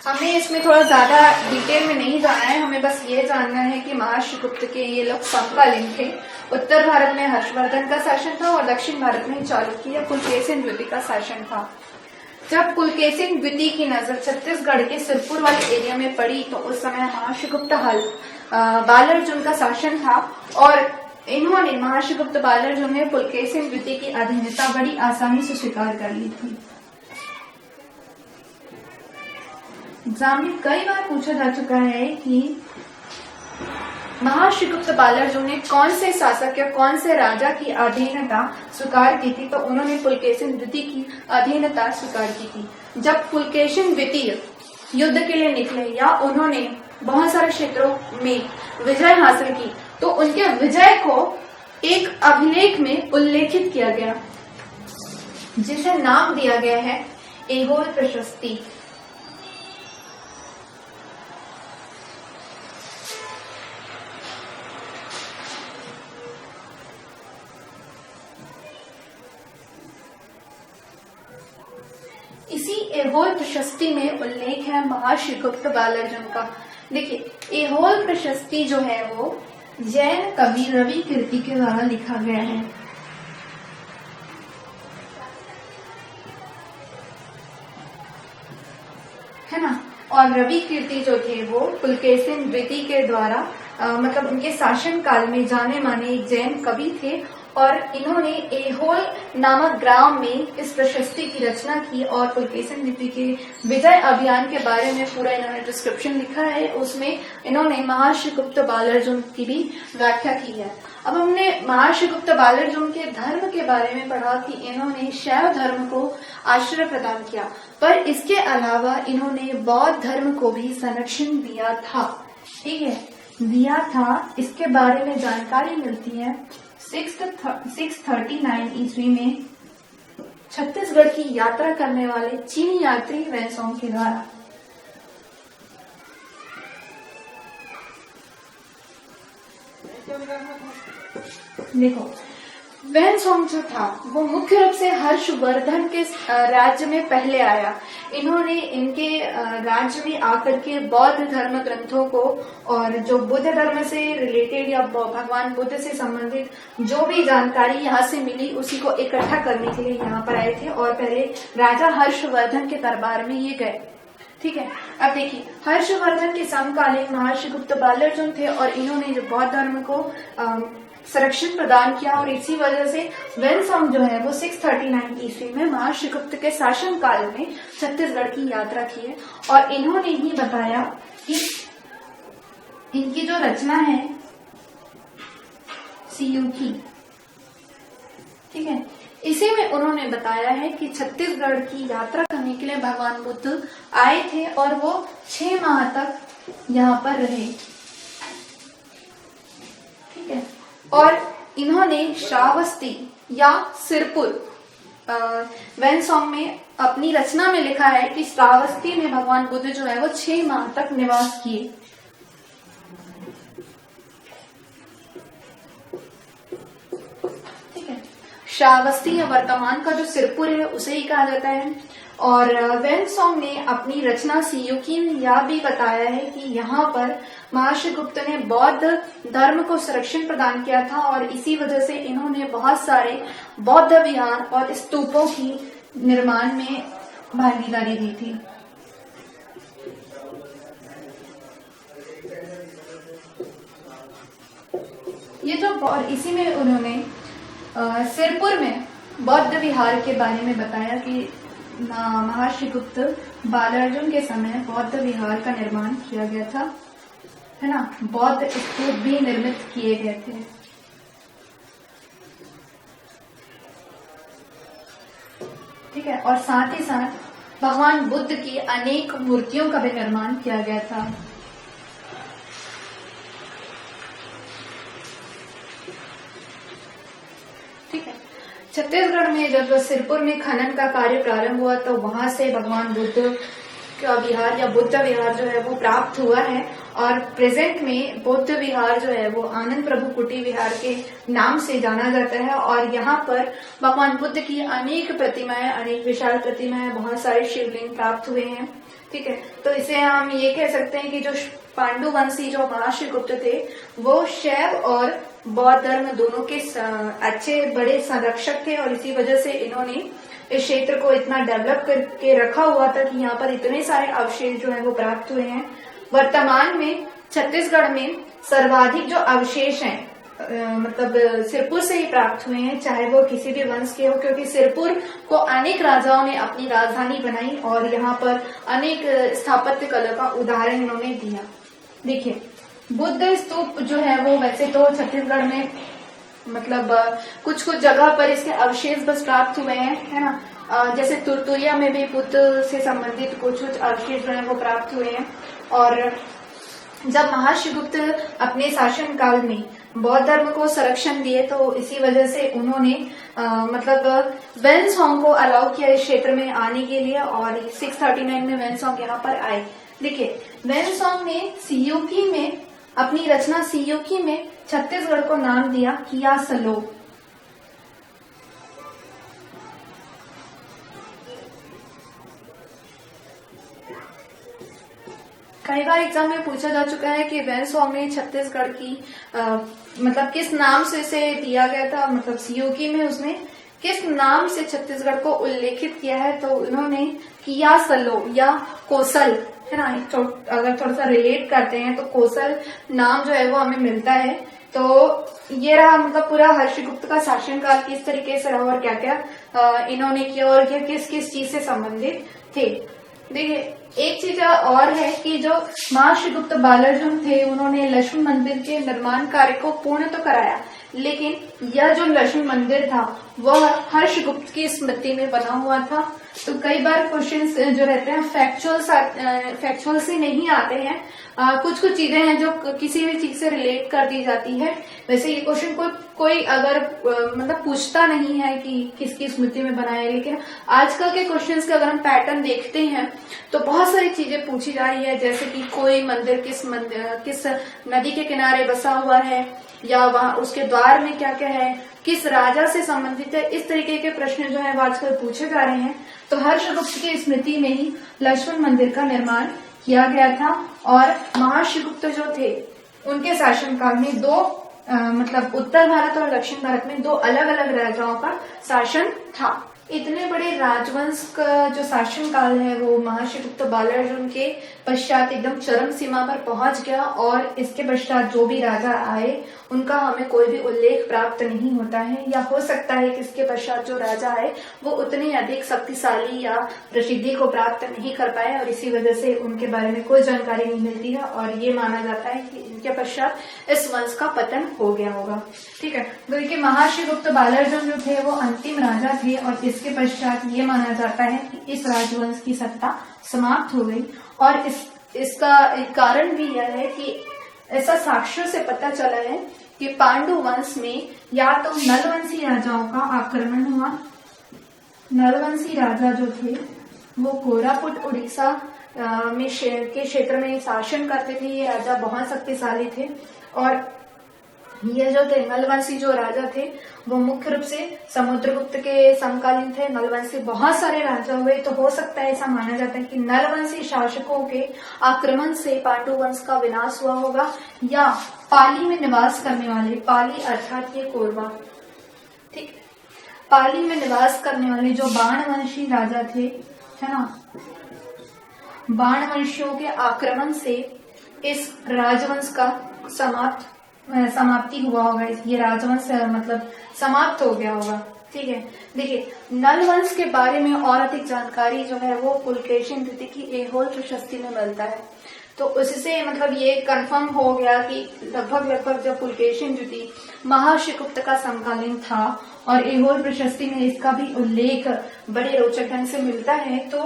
हमें इसमें थोड़ा ज्यादा डिटेल में नहीं जाना है, हमें बस ये जानना है कि महर्षिगुप्त के ये लोग समकालीन थे। उत्तर भारत में हर्षवर्धन का शासन था और दक्षिण भारत में चालुक्य या पुलकेशिन द्वितीय का शासन था। जब पुलकेशिन द्वितीय की नजर छत्तीसगढ़ के सिरपुर वाले एरिया में पड़ी तो उस समय महर्षिगुप्त बालार्जुन का शासन था और इन्होंने महर्षिगुप्त बालार्जुन ने पुलकेशिन द्वितीय की अधीनता बड़ी आसानी से स्वीकार कर ली थी। एग्जाम में कई बार पूछा जा चुका है कि महर्षिगुप्त बालार्जुन ने कौन से शासक या कौन से राजा की अधीनता स्वीकार की थी, तो उन्होंने पुलकेशिन द्वितीय की अधीनता स्वीकार की थी। जब पुलकेशिन द्वितीय युद्ध के लिए निकले या उन्होंने बहुत सारे क्षेत्रों में विजय हासिल की तो उनके विजय को एक अभिलेख में उल्लेखित किया गया जिसे नाम दिया गया है ऐहोल प्रशस्ति। इसी ऐहोल प्रशस्ति में उल्लेख है महर्षिगुप्त बालार्जुन का। देखिए ऐहोल प्रशस्ति जो है वो जैन कवि रवि कीर्ति के द्वारा लिखा गया है ना। और रवि कीर्ति जो थे वो पुलकेशिन द्वितीय के द्वारा मतलब उनके शासन काल में जाने माने एक जैन कवि थे और इन्होंने ऐहोल नामक ग्राम में इस प्रशस्ति की रचना की और पुलकेशिन द्वितीय के विजय अभियान के बारे में पूरा इन्होंने डिस्क्रिप्शन लिखा है। उसमें इन्होंने महर्षिगुप्त बालार्जुन की भी व्याख्या की है। अब हमने महर्षिगुप्त बालार्जुन के धर्म के बारे में पढ़ा कि इन्होंने शैव धर्म को आश्रय प्रदान किया, पर इसके अलावा इन्होंने बौद्ध धर्म को भी संरक्षण दिया था। ठीक है, दिया था। इसके बारे में जानकारी मिलती है 639 ईस्वी में छत्तीसगढ़ की यात्रा करने वाले चीनी यात्री वेनसोंग के द्वारा। देखो वेनसोंग जो था वो मुख्य रूप से हर्षवर्धन के राज्य में पहले आया। इन्होंने इनके राज्य में आकर के बौद्ध धर्म ग्रंथों को और जो बुद्ध धर्म से रिलेटेड या भगवान बुद्ध से संबंधित जो भी जानकारी यहाँ से मिली उसी को इकट्ठा करने के लिए यहाँ पर आए थे और पहले राजा हर्षवर्धन के दरबार में ये गए। ठीक है, अब देखिए हर्षवर्धन के समकालीन महर्षिगुप्त बालार्जुन थे और इन्होंने जो बौद्ध धर्म को संरक्षण प्रदान किया और इसी वजह से वेनसोंग जो है वो 639 ईस्वी में महर्षिगुप्त के शासन काल में छत्तीसगढ़ की यात्रा की है और इन्होंने ही बताया कि इनकी जो रचना है सियुकी, ठीक है, इसी में उन्होंने बताया है कि छत्तीसगढ़ की यात्रा करने के लिए भगवान बुद्ध आए थे और वो 6 माह तक यहाँ पर रहे। ठीक है, और इन्होंने श्रावस्ती या सिरपुर वेनसोंग में अपनी रचना में लिखा है कि श्रावस्ती में भगवान बुद्ध जो है वो 6 माह तक निवास किए। ठीक है, श्रावस्ती या वर्तमान का जो सिरपुर है उसे ही कहा जाता है। और वेनसोंग ने अपनी रचना सियुकी में यह भी बताया है कि यहाँ पर महर्षिगुप्त ने बौद्ध धर्म को संरक्षण प्रदान किया था और इसी वजह से इन्होंने बहुत सारे बौद्ध विहार और स्तूपों की निर्माण में भागीदारी दी थी। ये जो और इसी में उन्होंने सिरपुर में बौद्ध विहार के बारे में बताया कि महर्षिगुप्त बालार्जुन के समय बौद्ध विहार का निर्माण किया गया था, है ना। बौद्ध स्तूप भी निर्मित किए गए थे। ठीक है, और साथ ही साथ भगवान बुद्ध की अनेक मूर्तियों का भी निर्माण किया गया था। ठीक है, छत्तीसगढ़ में जब सिरपुर में खनन का कार्य प्रारंभ हुआ तो वहां से भगवान बुद्ध का विहार या बुद्ध विहार जो है वो प्राप्त हुआ है, और प्रेजेंट में बुद्ध विहार जो है वो आनंद प्रभु कुटी विहार के नाम से जाना जाता है। और यहाँ पर भगवान बुद्ध की अनेक प्रतिमाएं, अनेक विशाल प्रतिमाएं, बहुत सारे शिवलिंग प्राप्त हुए हैं। ठीक है, तो इसे हम ये कह सकते हैं कि जो पांडु वंशी जो महर्षि गुप्त थे वो शैव और बौद्ध धर्म दोनों के अच्छे बड़े संरक्षक थे, और इसी वजह से इन्होंने इस क्षेत्र को इतना डेवलप करके रखा हुआ था कि यहाँ पर इतने सारे अवशेष जो है वो प्राप्त हुए हैं। वर्तमान में छत्तीसगढ़ में सर्वाधिक जो अवशेष हैं मतलब सिरपुर से ही प्राप्त हुए हैं, चाहे वो किसी भी वंश के हो, क्योंकि सिरपुर को अनेक राजाओं ने अपनी राजधानी बनाई और यहाँ पर अनेक स्थापत्य कला का उदाहरण इन्होंने दिया। देखिए, बुद्ध स्तूप जो है वो वैसे तो छत्तीसगढ़ में मतलब कुछ कुछ जगह पर इसके अवशेष बस प्राप्त हुए हैं, है ना। जैसे तुरतुरिया में भी बुद्ध से संबंधित कुछ कुछ अवशेष जो है वो प्राप्त हुए हैं। और जब महर्षि गुप्त अपने शासन काल में बौद्ध धर्म को संरक्षण दिए तो इसी वजह से उन्होंने मतलब वेनसोंग को अलाउ किया इस क्षेत्र में आने के लिए, और 639 में वेनसोंग यहाँ पर आए। देखिए, वेनसोंग ने सियोकी में अपनी रचना सियोकी में छत्तीसगढ़ को नाम दिया कियासलो। कई बार एग्जाम में पूछा जा चुका है कि वेनसोंग ने छत्तीसगढ़ की मतलब किस नाम से इसे दिया गया था, मतलब सियोकी में उसने किस नाम से छत्तीसगढ़ को उल्लेखित किया है, तो उन्होंने कियासलो या कोसल, है ना, अगर थोड़ा सा रिलेट करते हैं तो कोसल नाम जो है वो हमें मिलता है। तो ये रहा मतलब पूरा हर्षगुप्त का शासनकाल किस तरीके से रहा और क्या क्या इन्होंने किया और ये किस किस चीज से संबंधित थे। देखिए, एक चीज और है कि जो महर्षिगुप्त बालार्जुन थे उन्होंने लक्ष्मण मंदिर के निर्माण कार्य को पूर्ण तो कराया, लेकिन यह जो लक्ष्मण मंदिर था वह हर्षगुप्त की स्मृति में बना हुआ था। तो कई बार क्वेश्चंस जो रहते हैं फैक्चुअल से नहीं आते हैं, कुछ कुछ चीजें हैं जो किसी भी चीज से रिलेट कर दी जाती है। वैसे ये क्वेश्चन कोई अगर मतलब पूछता नहीं है कि किसकी स्मृति में बना है, लेकिन आजकल के क्वेश्चंस के अगर हम पैटर्न देखते हैं तो बहुत सारी चीजें पूछी जा रही है, जैसे कि कोई मंदिर किस नदी के किनारे बसा हुआ है, या वहाँ उसके द्वार में क्या क्या है, किस राजा से संबंधित है। इस तरीके के प्रश्न जो है वो आजकल पूछे जा रहे हैं। तो हर्षगुप्त की स्मृति में ही लक्ष्मण मंदिर का निर्माण किया गया था। और महर्षि गुप्त जो थे उनके शासनकाल में दो मतलब उत्तर भारत और दक्षिण भारत में दो अलग अलग राजाओं का शासन था। इतने बड़े राजवंश का जो शासनकाल है वो महर्षि गुप्त बालार्जुन के पश्चात एकदम चरम सीमा पर पहुंच गया, और इसके पश्चात जो भी राजा आए उनका हमें कोई भी उल्लेख प्राप्त नहीं होता है, या हो सकता है कि इसके पश्चात जो राजा आए वो उतने अधिक शक्तिशाली या प्रसिद्धि को प्राप्त नहीं कर पाए, और इसी वजह से उनके बारे में कोई जानकारी नहीं मिलती है, और ये माना जाता है कि इनके पश्चात इस वंश का पतन हो गया होगा। ठीक है, तो देखिए महर्षि गुप्त बालार्जुन जो थे वो अंतिम राजा थे, और इसके पश्चात ये माना जाता है कि इस राजवंश की सत्ता समाप्त हो गई। और इसका एक कारण भी यह है कि ऐसा साक्ष्यों से पता चला है कि पांडु वंश में या तो नलवंशी राजाओं का आक्रमण हुआ। नलवंशी राजा जो थे वो कोरापुट उड़ीसा के क्षेत्र में शासन करते थे। ये राजा बहुत शक्तिशाली थे, और ये जो थे नलवंशी जो राजा थे वो मुख्य रूप से समुद्रगुप्त के समकालीन थे। नलवंशी बहुत सारे राजा हुए, तो हो सकता है ऐसा माना जाता है कि नलवंशी शासकों के आक्रमण से पांडु वंश का विनाश हुआ होगा, या पाली में निवास करने वाले, पाली अर्थात ये कोरबा, ठीक, पाली में निवास करने वाले जो बाणवंशी राजा थे, है ना, बाणवंशियों के आक्रमण से इस राजवंश का समाप्ति हुआ होगा। ये राजवंश मतलब समाप्त हो गया होगा। ठीक है, देखिए नलवंश के बारे में और अधिक जानकारी जो है वो पुलकेशिन द्वितीय की ऐहोल प्रशस्ति में मिलता है। तो उससे मतलब ये कंफर्म हो गया कि लगभग जब पुलकेशिन द्वितीय महर्षि गुप्त का समकालीन था और ऐहोल प्रशस्ति में इसका भी उल्लेख बड़े रोचक ढंग से मिलता है। तो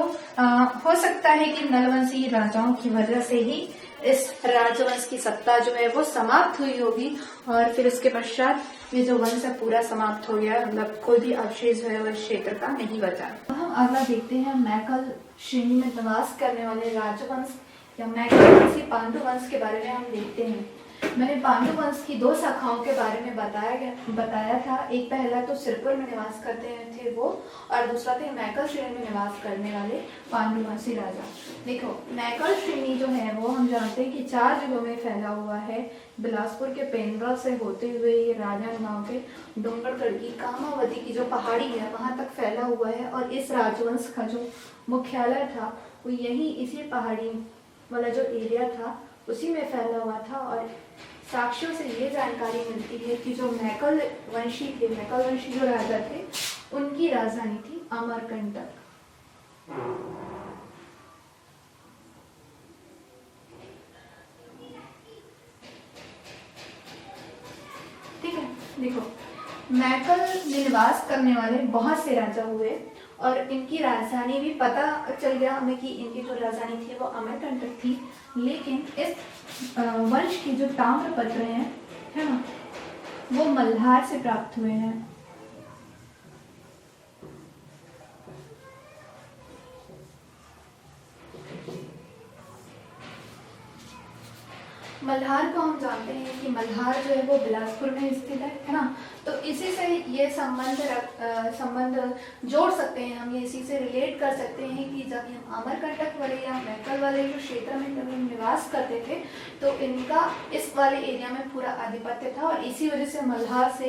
हो सकता है कि नलवंशी राजाओं की वजह से ही इस राजवंश की सत्ता जो है वो समाप्त हुई होगी और फिर उसके पश्चात ये जो वंश है पूरा समाप्त हो गया, मतलब कोई भी अवशेष जो है वो इस क्षेत्र का नहीं बचा। तो हम अगला देखते हैं मैकल श्रेणी में निवास करने वाले राजवंश या मैकल वंशी पांडु वंश के बारे में हम देखते हैं। मैंने पांडु वंश की 2 शाखाओं के बारे में बताया था। एक पहला तो सिरपुर में निवास करते थे वो, और दूसरा थे मैकल श्रेणी में निवास करने वाले पांडु वंशी राजा। देखो, मैकल श्रेणी जो है वो हम जानते हैं कि 4 जिलों में फैला हुआ है। बिलासपुर के पेंड्रा से होते हुए ये राजनांदगांव के डोंगरगढ़ की कामावती की जो पहाड़ी है वहां तक फैला हुआ है। और इस राजवंश का जो मुख्यालय था वो यही इसी पहाड़ी वाला जो एरिया था उसी में फैला हुआ था। और साक्ष्यों से ये जानकारी मिलती है कि जो मैकल वंशी जो राजा थे उनकी राजधानी थी अमरकंटक। ठीक है, देखो, मैकल में निवास करने वाले बहुत से राजा हुए और इनकी राजधानी भी पता चल गया हमें कि इनकी जो राजधानी थी वो अमरकंटक थी। लेकिन इस वंश की जो ताम्रपत्र हैं, है ना, वो मल्हार से प्राप्त हुए हैं। मल्हार को हम जानते हैं कि मल्हार जो है वो बिलासपुर में स्थित है ना। तो इसी से ये संबंध जोड़ सकते हैं हम, ये इसी से रिलेट कर सकते हैं कि जब हम अमरकंटक वाले या मैकल वाले जो क्षेत्र में कभी निवास करते थे तो इनका इस वाले एरिया में पूरा आधिपत्य था और इसी वजह से मल्हार से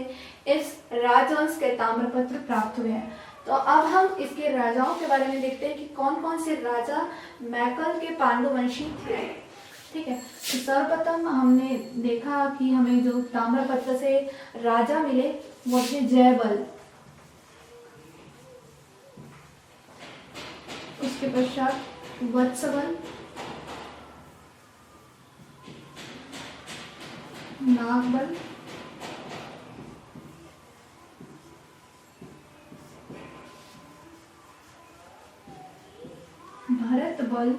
इस राजवंश के ताम्रपत्र प्राप्त हुए हैं। तो अब हम इसके राजाओं के बारे में देखते हैं कि कौन कौन से राजा मैकल के पांडुवंशी थे। ठीक है, तो सर्वप्रथम हमने देखा कि हमें जो ताम्रपत्र से राजा मिले वो थे जयबल, उसके पश्चात वत्सबल, नागबल, भरतबल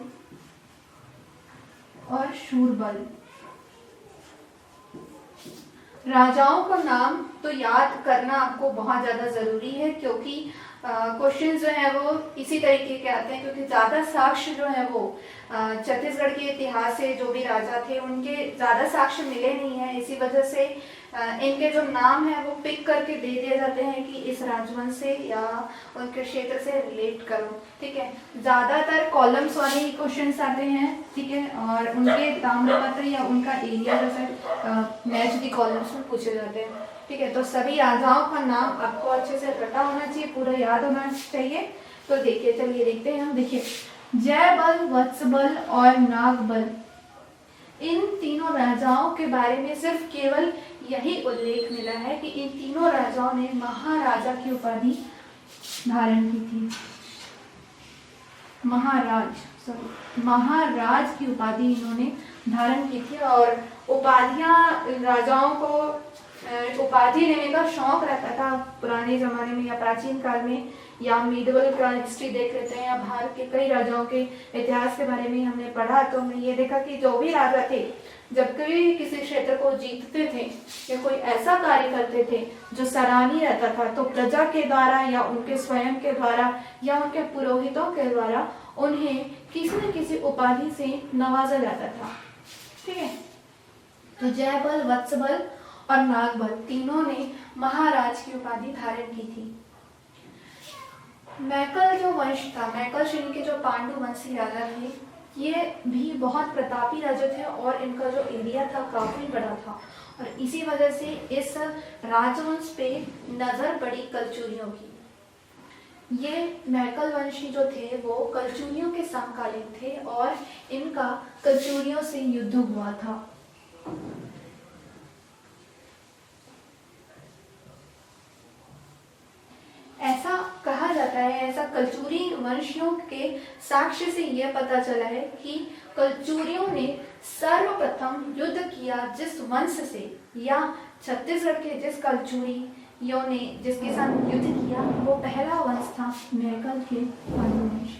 और शूरबल। राजाओं का नाम तो याद करना आपको बहुत ज्यादा जरूरी है क्योंकि क्वेश्चन जो है वो इसी तरीके के आते हैं, क्योंकि ज्यादा साक्ष्य जो है वो छत्तीसगढ़ के इतिहास से जो भी राजा थे उनके ज्यादा साक्ष्य मिले नहीं है। इसी वजह से इनके जो नाम है वो पिक करके दे दिए जाते हैं कि इस राजवंश से या उनके क्षेत्र से रिलेट करो। ठीक है, ज्यादातर कॉलम्स वाले ही क्वेश्चंस आते हैं। ठीक है, और उनके ताम्रपत्र या उनका एरिया जैसे मैच दी कॉलम्स में पूछे जाते हैं। ठीक है, तो सभी राजाओं का नाम आपको अच्छे से पता होना चाहिए, पूरा याद होना चाहिए। तो देखिए, चलिए देखते हैं हम। देखिए, जयबल, वत्सबल और नागबल, इन तीनों राजाओं के बारे में सिर्फ केवल यही उल्लेख मिला है कि इन तीनों राजाओं ने महाराजा की उपाधि धारण की थी। महाराज की उपाधि इन्होंने धारण की थी। और उपाधियां, राजाओं को उपाधि लेने का शौक रहता था पुराने जमाने में या प्राचीन काल में, या मिडिवल का हिस्ट्री देख लेते हैं या भारत के कई राजाओं के इतिहास के बारे में हमने पढ़ा तो हमने ये देखा कि जो भी राजा थे जब कभी किसी क्षेत्र को जीतते थे या कोई ऐसा कार्य करते थे जो सराहनीय रहता था तो प्रजा के द्वारा या उनके स्वयं के द्वारा या उनके पुरोहितों के द्वारा उन्हें किसी न किसी उपाधि से नवाजा जाता था। ठीक है, तो जयबल, वत्सबल और नागबल तीनों ने महाराज की उपाधि धारण की थी। मैकल जो वंश था, मैकल श्रेणी के जो पांडु वंशी राजा थे, ये भी बहुत प्रतापी राजा थे और इनका जो एरिया था काफी बड़ा था और इसी वजह से इस राजवंश पे नजर पड़ी कलचुरियों की। ये मैकल वंशी जो थे वो कलचुरियों के समकालीन थे और इनका कलचुरियों से युद्ध हुआ था। ऐसा कहा जाता है, ऐसा कलचुरी वंशियों के साक्ष्य से यह पता चला है कि कलचुरियों ने सर्वप्रथम युद्ध किया जिस वंश से या छत्तीसगढ़ के जिस कलचुरी यो ने जिसके साथ युद्ध किया वो पहला वंश था मैकल के पांडुवंश।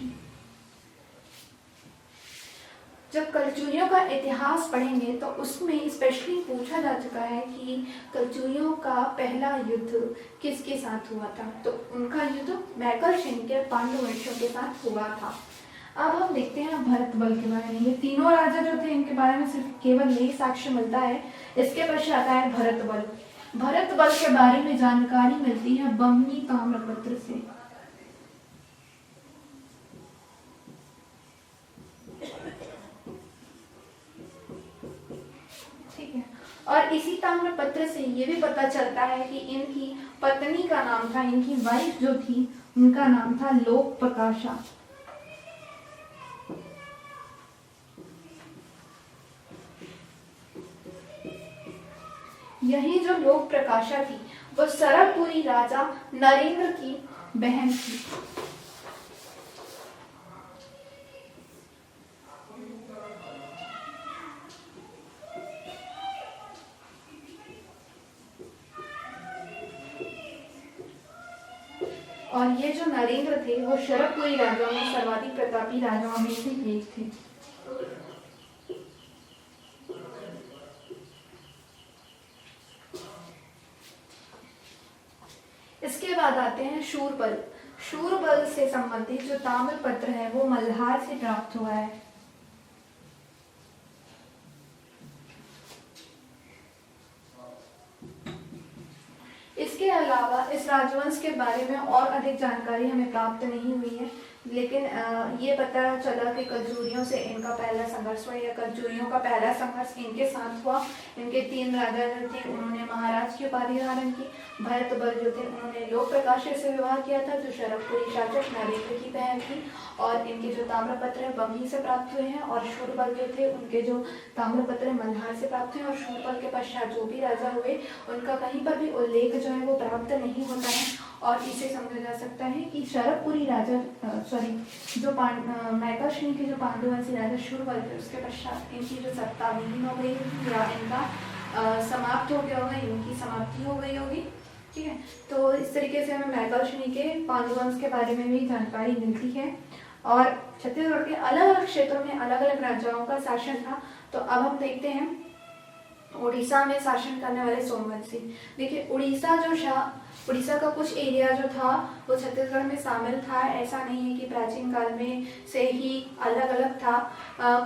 जब कलचुरियों का इतिहास पढ़ेंगे तो उसमें स्पेशली पूछा जा चुका है कि कलचुरियों का पहला युद्ध किसके साथ हुआ था, तो उनका युद्ध मैकल के पांडुवंशियों के साथ हुआ था। अब हम देखते हैं भरत बल के बारे में। ये तीनों राजा जो थे इनके बारे में सिर्फ केवल यही साक्ष्य मिलता है। इसके पश्चात आता है भरत बल। भरत बल के बारे में जानकारी मिलती है बमनी ताम्रपत्र से। ठीक है, और इसी ताम्रपत्र से ये भी पता चलता है कि इनकी पत्नी का नाम था, इनकी वाइफ जो थी उनका नाम था लोक प्रकाशा। यही जो लोक प्रकाशा थी वो सरकपुरी राजा नरेंद्र की बहन थी। और ये जो नरेंद्र थे वो शरदपुरी राजाओं में सर्वाधिक प्रतापी राजाओं में से एक थे। इसके बाद आते हैं शूरबल। शूरबल से संबंधित जो ताम्रपत्र है वो मल्हार से प्राप्त हुआ है। इसके अलावा इस राजवंश के बारे में और अधिक जानकारी हमें प्राप्त नहीं हुई है, लेकिन ये पता चला कि कलचुरियों से इनका पहला संघर्ष हुआ, या कलचुरियों का पहला संघर्ष इनके साथ हुआ। इनके 3 राजा जो थे उन्होंने महाराज की उपाधि धारण की। भरत बल जो थे उन्होंने लोक प्रकाश से विवाह किया था जो शरदपुरी शासक नरेंद्र की बहन थी, और इनके जो ताम्रपत्र है बम्ही से प्राप्त हुए हैं। और शूरबल जो थे उनके जो ताम्रपत्र मल्हार से प्राप्त हुए। और शूरबल के पश्चात जो भी राजा हुए उनका कहीं पर भी उल्लेख जो है वो प्राप्त नहीं होता है, और इसे समझा जा सकता है कि शरदपुरी राजा जो मैकल श्रेणी के जो पांडुवंशी राजा शूरबल थे उसके पश्चात इनकी जो सत्ता विलीन हो गई होगी या इनका समाप्त हो गया होगा, इनकी समाप्ति हो गई होगी। ठीक है, तो इस तरीके से हमें मैकल श्रेणी के पांडुवंश के बारे में भी जानकारी मिलती है। और छत्तीसगढ़ के अलग अलग क्षेत्रों में अलग अलग राजाओं का शासन था। तो अब हम देखते हैं उड़ीसा में शासन करने वाले सोमवंशी। देखिए उड़ीसा का कुछ एरिया जो था वो छत्तीसगढ़ में शामिल था। ऐसा नहीं है कि प्राचीन काल में से ही अलग अलग था।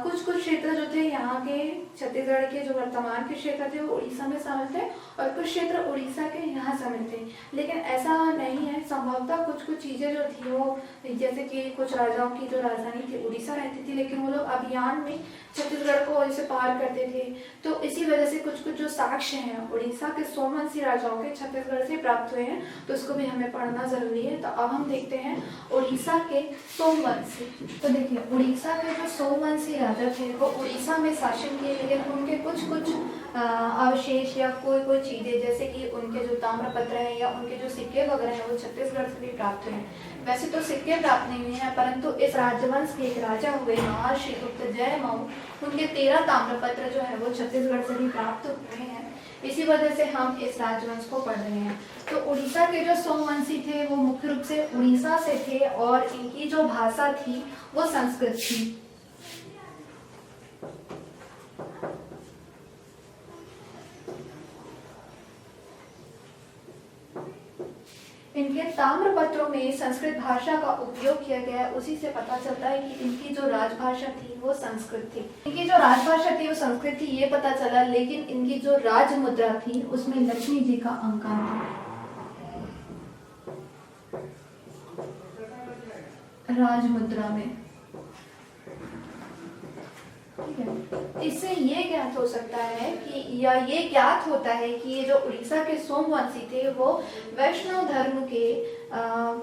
कुछ क्षेत्र जो थे यहाँ के छत्तीसगढ़ के जो वर्तमान के क्षेत्र थे वो उड़ीसा में शामिल थे, और कुछ क्षेत्र उड़ीसा के यहाँ शामिल थे। लेकिन ऐसा नहीं है, संभवतः कुछ चीजें जो थी वो, जैसे कि कुछ राजाओं की जो राजधानी थी उड़ीसा रहती थी, लेकिन वो लोग अभियान में छत्तीसगढ़ को ऐसे पार करते थे। तो इसी वजह से कुछ जो साक्ष्य हैं उड़ीसा के सोमवंशी राजाओं के छत्तीसगढ़ से प्राप्त हुए हैं, तो इसको भी हमें पढ़ना जरूरी है। तो अब हम देखते हैं उड़ीसा के सोमवंशी। तो देखिए उड़ीसा के जो सोमवंशी राजा थे वो उड़ीसा में शासन किए, लेकिन उनके कुछ अवशेष या कोई चीजें, जैसे कि उनके जो ताम्रपत्र हैं या उनके जो सिक्के वगैरह हैं वो छत्तीसगढ़ से भी प्राप्त हुए हैं। वैसे तो सिक्के प्राप्त नहीं हुए हैं, परंतु इस राजवंश के एक राजा हुए महर्षि गुप्त जयमऊ, उनके 13 ताम्रपत्र जो है वो छत्तीसगढ़ से भी प्राप्त हुए हैं। इसी वजह से हम इस राजवंश को पढ़ रहे हैं। तो उड़ीसा के जो सोमवंशी थे वो मुख्य रूप से उड़ीसा से थे, और इनकी जो भाषा थी वो संस्कृत थी। इनके ताम्रपत्रों में संस्कृत भाषा का उपयोग किया गया है। उसी से पता चलता है कि इनकी जो राजभाषा थी वो संस्कृत थी। इनकी जो राजभाषा थी वो संस्कृत थी ये पता चला, लेकिन इनकी जो राजमुद्रा थी उसमें लक्ष्मी जी का अंकन था राजमुद्रा में। ठीक है, इससे ये ज्ञात हो सकता है कि, या ये ज्ञात होता है कि ये जो उड़ीसा के सोमवंशी थे वो वैष्णव धर्म के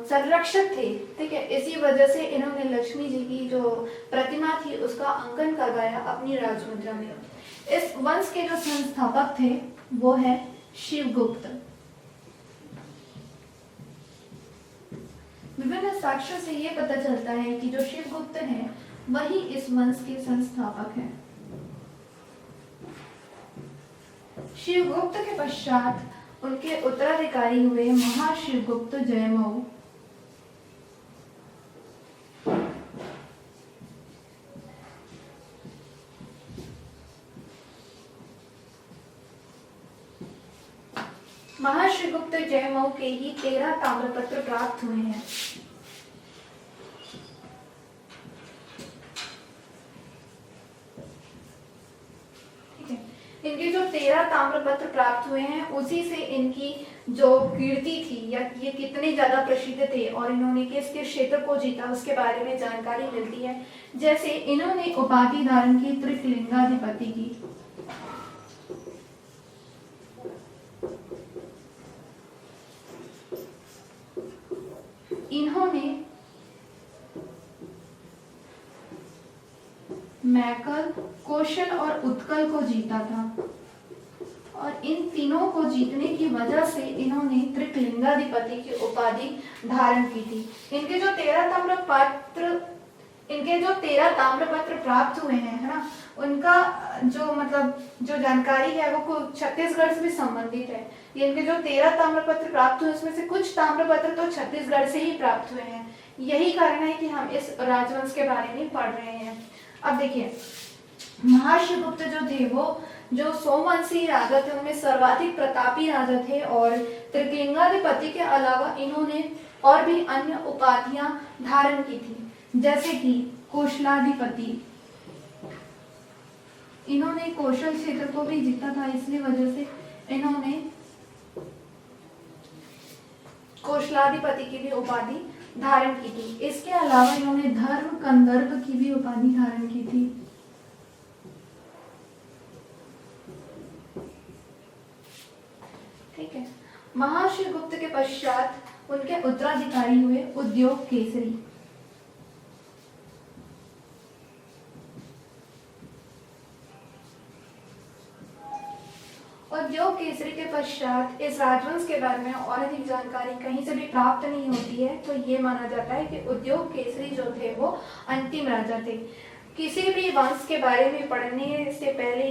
संरक्षक थे। ठीक है, इसी वजह से इन्होंने लक्ष्मी जी की जो प्रतिमा थी उसका अंकन करवाया अपनी राजमुद्रा में। इस वंश के जो संस्थापक थे वो है शिवगुप्त। विभिन्न साक्ष्यों से ये पता चलता है कि जो शिवगुप्त हैं वही इस वंश के संस्थापक हैं। शिवगुप्त के पश्चात उनके उत्तराधिकारी हुए महाशिवगुप्त जयमऊ। महाशिवगुप्त जयमऊ के ही 13 ताम्रपत्र प्राप्त हुए हैं। ठीक है, इनके जो 13 ताम्रपत्र प्राप्त हुए हैं उसी से इनकी जो कीर्ति थी या ये कितने ज्यादा प्रसिद्ध थे और इन्होंने किस किस क्षेत्र को जीता उसके बारे में जानकारी मिलती है। जैसे इन्होंने उपाधि धारण की त्रिकलिंगाधिपति की। इन्होंने मैकल, कौशल और उत्कल को जीता था और इन तीनों को जीतने की वजह से इन्होंने त्रिकलिंगाधिपति की उपाधि धारण की थी। इनके जो 13 ताम्रपत्र प्राप्त हुए हैं, है ना, उनका जो मतलब जो जानकारी है वो छत्तीसगढ़ से भी संबंधित है। ये इनके जो 13 ताम्रपत्र प्राप्त हुए उसमें से कुछ ताम्रपत्र तो छत्तीसगढ़ से ही प्राप्त हुए हैं। यही कारण है कि हम इस राजवंश के बारे में पढ़ रहे हैं। अब देखिए, महाशिवगुप्त जो थे वो जो सोमवंशी राजा थे उनमें सर्वाधिक प्रतापी राजा थे और त्रिकलिंगाधिपति के अलावा इन्होंने और भी अन्य उपाधियां धारण की थी, जैसे कि कौशलाधिपति। इन्होंने कौशल क्षेत्र को भी जीता था, इसलिए वजह से इन्होंने कौशलाधिपति की भी उपाधि धारण की थी। इसके अलावा इन्होंने धर्म कंदर्प की भी उपाधि धारण की थी। ठीक है, महाशिवगुप्त के पश्चात उनके उत्तराधिकारी हुए उद्योग केसरी। उद्योग केसरी के पश्चात इस राजवंश के बारे में और अधिक जानकारी कहीं से भी प्राप्त नहीं होती है, तो ये माना जाता है कि उद्योग केसरी जो थे वो अंतिम राजा थे। किसी भी वंश के बारे में पढ़ने से पहले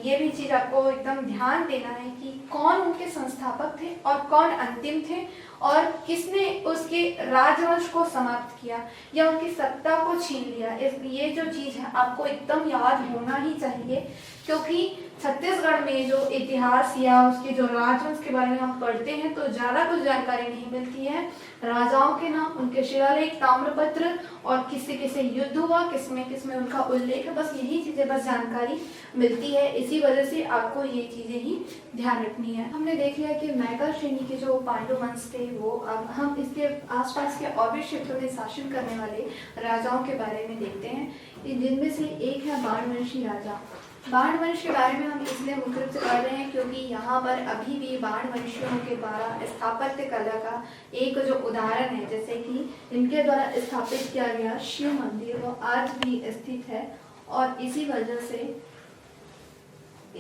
ये भी चीज आपको एकदम ध्यान देना है कि कौन उनके संस्थापक थे और कौन अंतिम थे और किसने उसके राजवंश को समाप्त किया या उनकी सत्ता को छीन लिया। ये जो चीज है आपको एकदम याद होना ही चाहिए, क्योंकि छत्तीसगढ़ में जो इतिहास या उसके जो राजवंश के बारे में हम पढ़ते हैं तो ज्यादा कुछ जानकारी नहीं मिलती है। राजाओं के नाम, उनके शिलालेख, ताम्रपत्र और किससे किससे युद्ध हुआ, किसमें किसमें उनका उल्लेख है, बस यही चीजें बस जानकारी मिलती है। इसी वजह से आपको ये चीजें ही ध्यान रखनी है। हमने देख लिया कि मैकल श्रेणी के जो पांडु वंश थे वो, अब हम इसके आसपास के और भी क्षेत्रों में शासन करने वाले राजाओं के बारे में देखते हैं, जिनमें से एक है बाणवंशी राजा। बाणवंश के बारे में हम इसलिए मुख्य रूप से पढ़ रहे हैं क्योंकि यहाँ पर अभी भी बाणवंशियों के द्वारा स्थापत्य कला का एक जो उदाहरण है, जैसे कि इनके द्वारा स्थापित किया गया शिव मंदिर वो आज भी स्थित है और इसी वजह से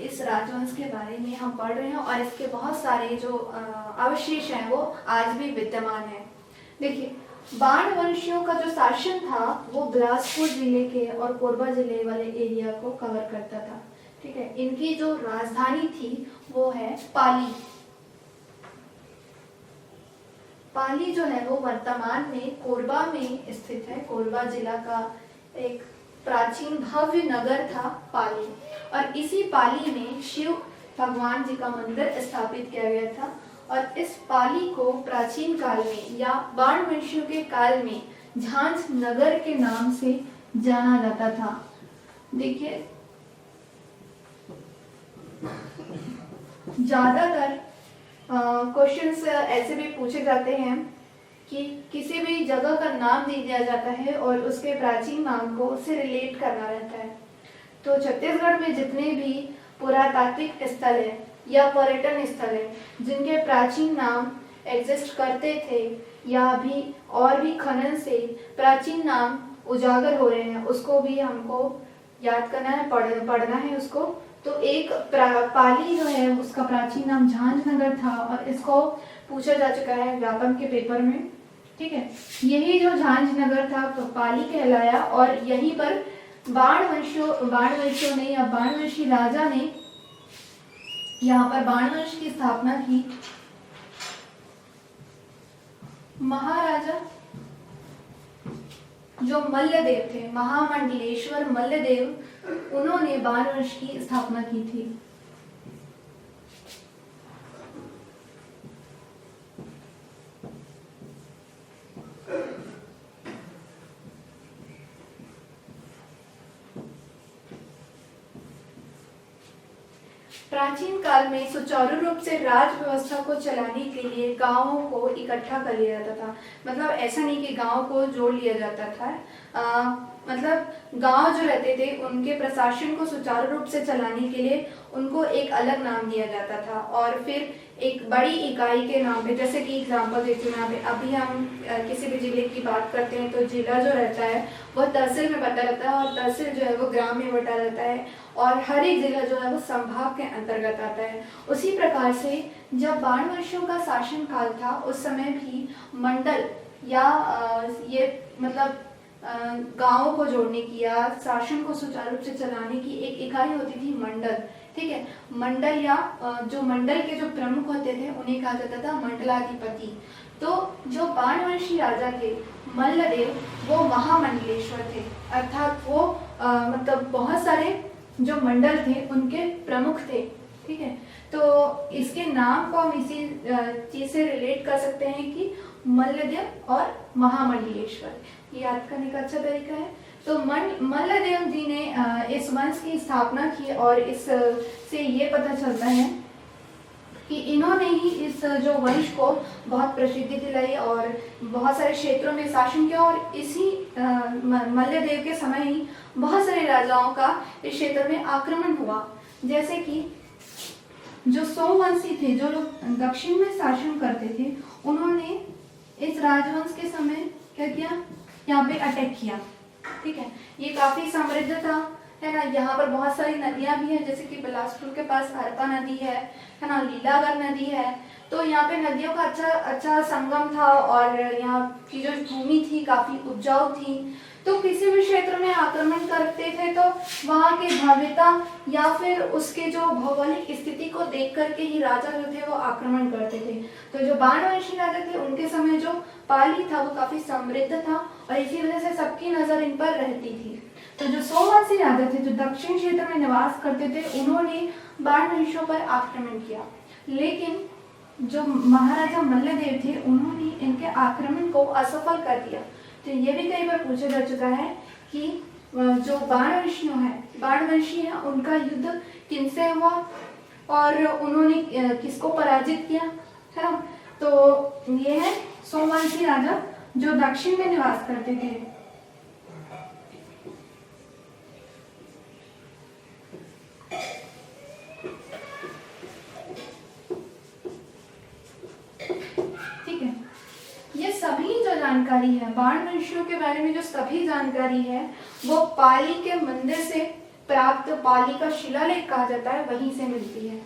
इस राजवंश के बारे में हम पढ़ रहे हैं और इसके बहुत सारे जो अवशेष हैं वो आज भी विद्यमान है। देखिए, बाणवंशियों का जो शासन था वो बिलासपुर जिले के और कोरबा जिले वाले एरिया को कवर करता था। ठीक है, इनकी जो राजधानी थी वो है पाली। पाली जो है वो वर्तमान में कोरबा में स्थित है। कोरबा जिला का एक प्राचीन भव्य नगर था पाली और इसी पाली में शिव भगवान जी का मंदिर स्थापित किया गया था और इस पाली को प्राचीन काल में या बाणवंशियों के काल में झांझ नगर के नाम से जाना जाता था। देखिए, ज्यादातर क्वेश्चंस ऐसे भी पूछे जाते हैं कि किसी भी जगह का नाम दे दिया जाता है और उसके प्राचीन नाम को उससे रिलेट करना रहता है। तो छत्तीसगढ़ में जितने भी पुरातात्विक स्थल है या पर्यटन स्थल है जिनके प्राचीन नाम एग्जिस्ट करते थे या अभी और भी खनन से प्राचीन नाम उजागर हो रहे हैं, उसको भी हमको याद करना है, पढ़ना है उसको। तो एक पाली जो है उसका प्राचीन नाम झांझनगर था और इसको पूछा जा चुका है व्याकरण के पेपर में। ठीक है, यही जो झांझनगर था तो पाली कहलाया और यहीं पर बाणवंशियों ने या बाणवंशी राजा ने यहाँ पर बाणवंश की स्थापना की महाराजा जो मल्लदेव थे, महामंडलेश्वर मल्लदेव, उन्होंने बाणवंश की स्थापना की थी। प्राचीन काल में सुचारू रूप से राज व्यवस्था को चलाने के लिए गांवों को इकट्ठा कर लिया जाता था। मतलब ऐसा नहीं कि गांव को जोड़ लिया जाता था, मतलब गांव जो रहते थे उनके प्रशासन को सुचारू रूप से चलाने के लिए उनको एक अलग नाम दिया जाता था, और फिर एक बड़ी इकाई के नाम पे, जैसे कि एग्जाम्पल देती हूँ यहाँ पे, अभी हम किसी भी जिले की बात करते हैं तो जिला जो रहता है वो तहसील में बटा रहता है, और तहसील जो है वो ग्राम में बटा रहता है, और हर एक जिला जो है वो संभाग के अंतर्गत आता है। उसी प्रकार से जब बाणवंशियों का शासन काल था उस समय भी मंडल या ये मतलब गांवों को जोड़ने की या शासन को सुचारू रूप से चलाने की एक इकाई होती थी मंडल। ठीक है, मंडल या जो मंडल के जो प्रमुख होते थे उन्हें कहा जाता था मंडलाधिपति। तो जो बाणवंशी राजा थे मल्लदेव, वो महामंडलेश्वर थे, अर्थात वो मतलब बहुत सारे जो मंडल थे उनके प्रमुख थे। ठीक है, तो इसके नाम को हम इसी चीज से रिलेट कर सकते हैं कि मल्लदेव और महामंडलेश्वर, ये याद करने का अच्छा तरीका है। तो मल्लदेव जी ने इस वंश की स्थापना की, और इस से ये पता चलता है कि इन्होंने ही इस जो वंश को बहुत प्रसिद्धि दिलाई और बहुत सारे क्षेत्रों में शासन किया, और इसी मल्लदेव के समय ही बहुत सारे राजाओं का इस क्षेत्र में आक्रमण हुआ। जैसे कि जो सोमवंशी थे, जो लोग दक्षिण में शासन करते थे, उन्होंने इस राजवंश के समय क्या किया, यहाँ पे अटैक किया। ठीक है, ये काफी समृद्ध था, है ना। यहाँ पर बहुत सारी नदियां भी हैं, जैसे कि बिलासपुर के पास हरपा नदी है ना, लीलागर नदी है। तो यहाँ पे नदियों का अच्छा संगम था, और यहाँ की जो भूमि थी काफी उपजाऊ थी। तो किसी भी क्षेत्र में आक्रमण करते थे तो वहाँ की भव्यता या फिर उसके जो भौगोलिक स्थिति को देख करके ही राजा जो थे वो आक्रमण करते थे। तो जो बाणवंशी राजा थे उनके समय जो पाली था वो काफी समृद्ध था, और इसी वजह से सबकी नजर इन पर रहती थी। तो जो सोमवंशी राजा थे, जो दक्षिण क्षेत्र में निवास करते थे, उन्होंने बाणवंशियों पर आक्रमण किया, लेकिन जो महाराजा मल्लदेव थे उन्होंने इनके आक्रमण को असफल कर दिया। तो ये भी कई बार पूछा जा चुका है कि जो बाणवंशी हैं उनका युद्ध किनसे हुआ और उन्होंने किसको पराजित किया, है ना। तो ये है सोमवंशी राजा जो दक्षिण में निवास करते थे। सभी जो जानकारी है बाणवंशियों के बारे में, जो सभी जानकारी है वो पाली के मंदिर से प्राप्त, पाली का शिलालेख कहा जाता है, वहीं से मिलती है।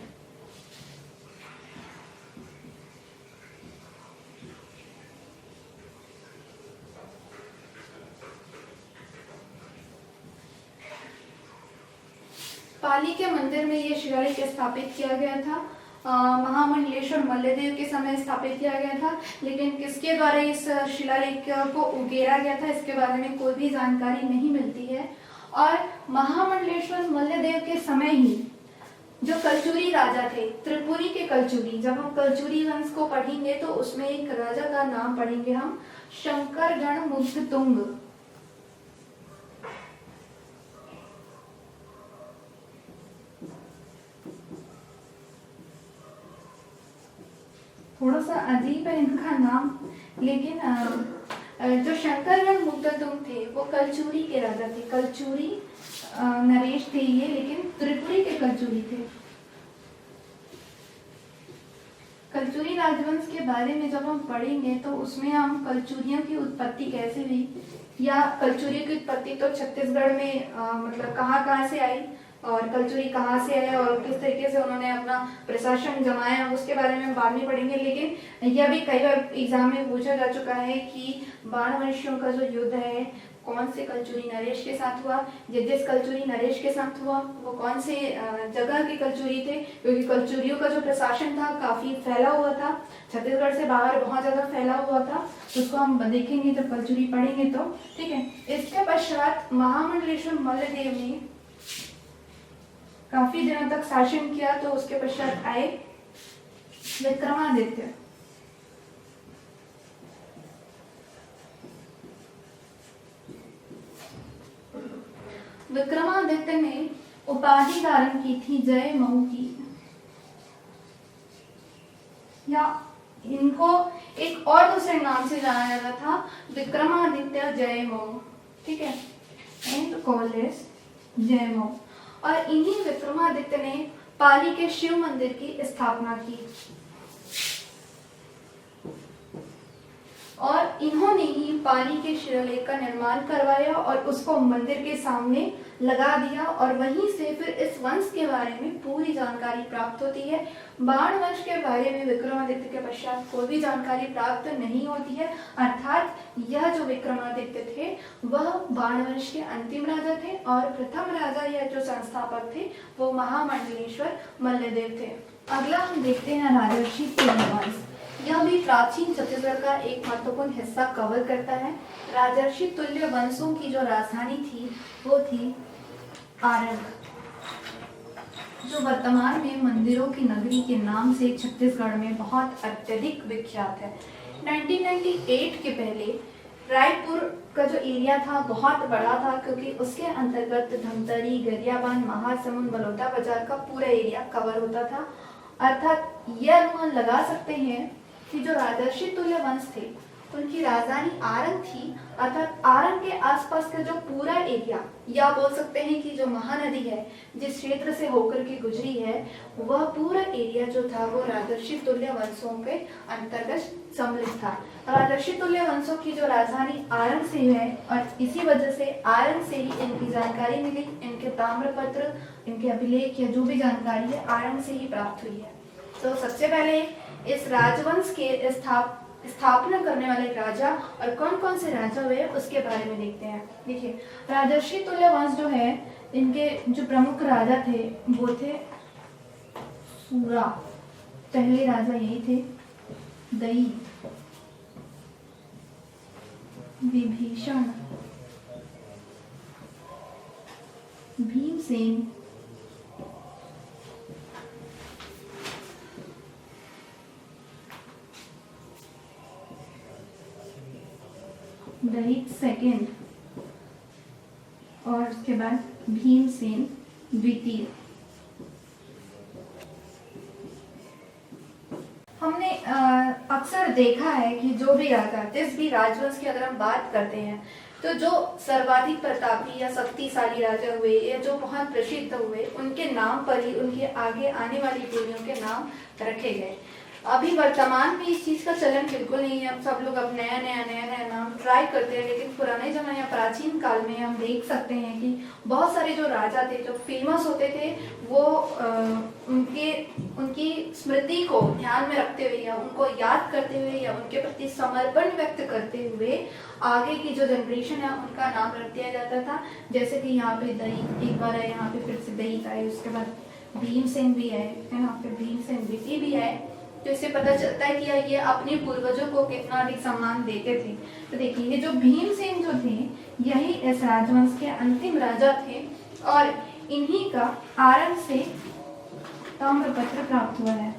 पाली के मंदिर में ये शिलालेख स्थापित किया गया था, महामंडलेश्वर मल्लदेव के समय स्थापित किया गया था। लेकिन किसके द्वारा इस शिलालेख को उकेरा गया था इसके बारे में कोई भी जानकारी नहीं मिलती है। और महामंडलेश्वर मल्लदेव के समय ही जो कलचुरी राजा थे, त्रिपुरी के कलचुरी, जब हम कलचुरी वंश को पढ़ेंगे तो उसमें एक राजा का नाम पढ़ेंगे हम, शंकरगण मुग्धतुंग। थोड़ा सा अजीब है इनका नाम, लेकिन जो शंकरगण मुग्धतुंग थे वो कलचुरी के राजा थे। कलचुरी नरेश थे ये, लेकिन त्रिपुरी के कलचुरी थे। कलचुरी राजवंश के बारे में जब हम पढ़ेंगे तो उसमें हम कलचुरियों की उत्पत्ति कैसे हुई, या कलचुरियों की उत्पत्ति तो छत्तीसगढ़ में मतलब कहाँ से आई, और कलचुरी कहाँ से है और किस तरीके से उन्होंने अपना प्रशासन जमाया, उसके बारे में हम बाद में पढ़ेंगे। लेकिन यह भी कई बार एग्जाम में पूछा जा चुका है कि बाणवंशियों का जो युद्ध है कौन से कलचुरी नरेश के साथ हुआ। जिस कलचुरी नरेश के साथ हुआ वो कौन से जगह के कलचुरी थे, क्योंकि कलचुरियों का जो प्रशासन था काफी फैला हुआ था, छत्तीसगढ़ से बाहर बहुत ज्यादा फैला हुआ था। उसको हम देखेंगे जब कलचुरी पढ़ेंगे तो, ठीक है। इसके पश्चात महामंडलेश्वर मल्लदेव ने काफी दिनों तक शासन किया, तो उसके पश्चात आए विक्रमादित्य। विक्रमादित्य ने उपाधि धारण की थी जय मऊ की, या इनको एक और दूसरे नाम से जाना जाता था, विक्रमादित्य जय मऊ, ठीक है, एंड कॉलेज जय मऊ। और इन्हीं विक्रमादित्य ने पाली के शिव मंदिर की स्थापना की और इन्होंने ही पाली के शिलालेख का निर्माण करवाया और उसको मंदिर के सामने लगा दिया, और वहीं से फिर इस वंश के बारे में पूरी जानकारी प्राप्त होती है। बाण वंश के बारे में विक्रमादित्य के पश्चात कोई भी जानकारी प्राप्त नहीं होती है, अर्थात यह जो विक्रमादित्य थे वह बाण वंश के अंतिम राजा थे और प्रथम राजा या जो संस्थापक थे वो महामंडलेश्वर मल्लदेव थे। अगला हम देखते हैं राजर्षि तुल्य वंश। यह भी प्राचीन छत्तीसगढ़ का एक महत्वपूर्ण हिस्सा कवर करता है। राजर्षि तुल्य वंशों की जो राजधानी थी वो थी आरंग, जो वर्तमान में मंदिरों की नगरी के नाम से छत्तीसगढ़ में बहुत अत्यधिक विख्यात है। 1998 के पहले रायपुर का जो एरिया था बहुत बड़ा था, क्योंकि उसके अंतर्गत धमतरी, गरियाबंद, महासमुंद, बलौदा बाजार का पूरा एरिया कवर होता था। अर्थात यह अनुमान लगा सकते हैं कि जो राजर्षि तुल्य वंश थे उनकी राजधानी आरंग थी, अर्थात आरंग के आसपास का जो पूरा एरिया, या बोल सकते हैं कि जो महानदी है जिस क्षेत्र से होकर के गुजरी है वह पूरा एरिया जो था वो राजर्षि तुल्य वंशों के अंतर्गत सम्मिलित था। राजर्षि तुल्य वंशों की जो राजधानी आरंग से है और इसी वजह से आरंग से ही इनकी जानकारी मिली, इनके ताम्रपत्र, इनके अभिलेख या जो भी जानकारी है आरंग से ही प्राप्त हुई है। तो सबसे पहले इस राजवंश के स्थापना करने वाले राजा और कौन कौन से राजा हुए उसके बारे में देखते हैं। देखिए, राजर्षि तुल्य वंश जो है इनके जो प्रमुख राजा थे वो थे सूरा, पहले राजा यही थे, दई, विभीषण, भीमसेन, दहिक सेकेंड, और उसके बाद भीमसेन द्वितीय। हमने अक्सर देखा है कि जो भी राजा, जिस भी राजवंश की अगर हम बात करते हैं तो जो सर्वाधिक प्रतापी या शक्तिशाली राजा हुए या जो बहुत प्रसिद्ध हुए उनके नाम पर ही उनके आगे आने वाली पीढ़ियों के नाम रखे गए। अभी वर्तमान में इस चीज का चलन बिल्कुल नहीं है। अब सब लोग अब नया नया नाम ट्राई करते हैं, लेकिन पुराने जमाने या प्राचीन काल में हम देख सकते हैं कि बहुत सारे जो राजा थे जो फेमस होते थे वो उनकी स्मृति को ध्यान में रखते हुए या उनको याद करते हुए या उनके प्रति समर्पण व्यक्त करते हुए आगे की जो जनरेशन है उनका नाम रख दिया जाता था। जैसे कि यहाँ पे दही एक बार है, यहाँ पे फिर से दही आए, उसके बाद भीमसेन भी है ना, फिर भीमसेन द्वितीय भी है। तो इससे पता चलता है कि ये अपने पूर्वजों को कितना अधिक सम्मान देते थे। तो देखिए, ये जो भीमसेन जो थे यही इस राजवंश के अंतिम राजा थे और इन्हीं का आरंग से ताम्रपत्र प्राप्त हुआ है।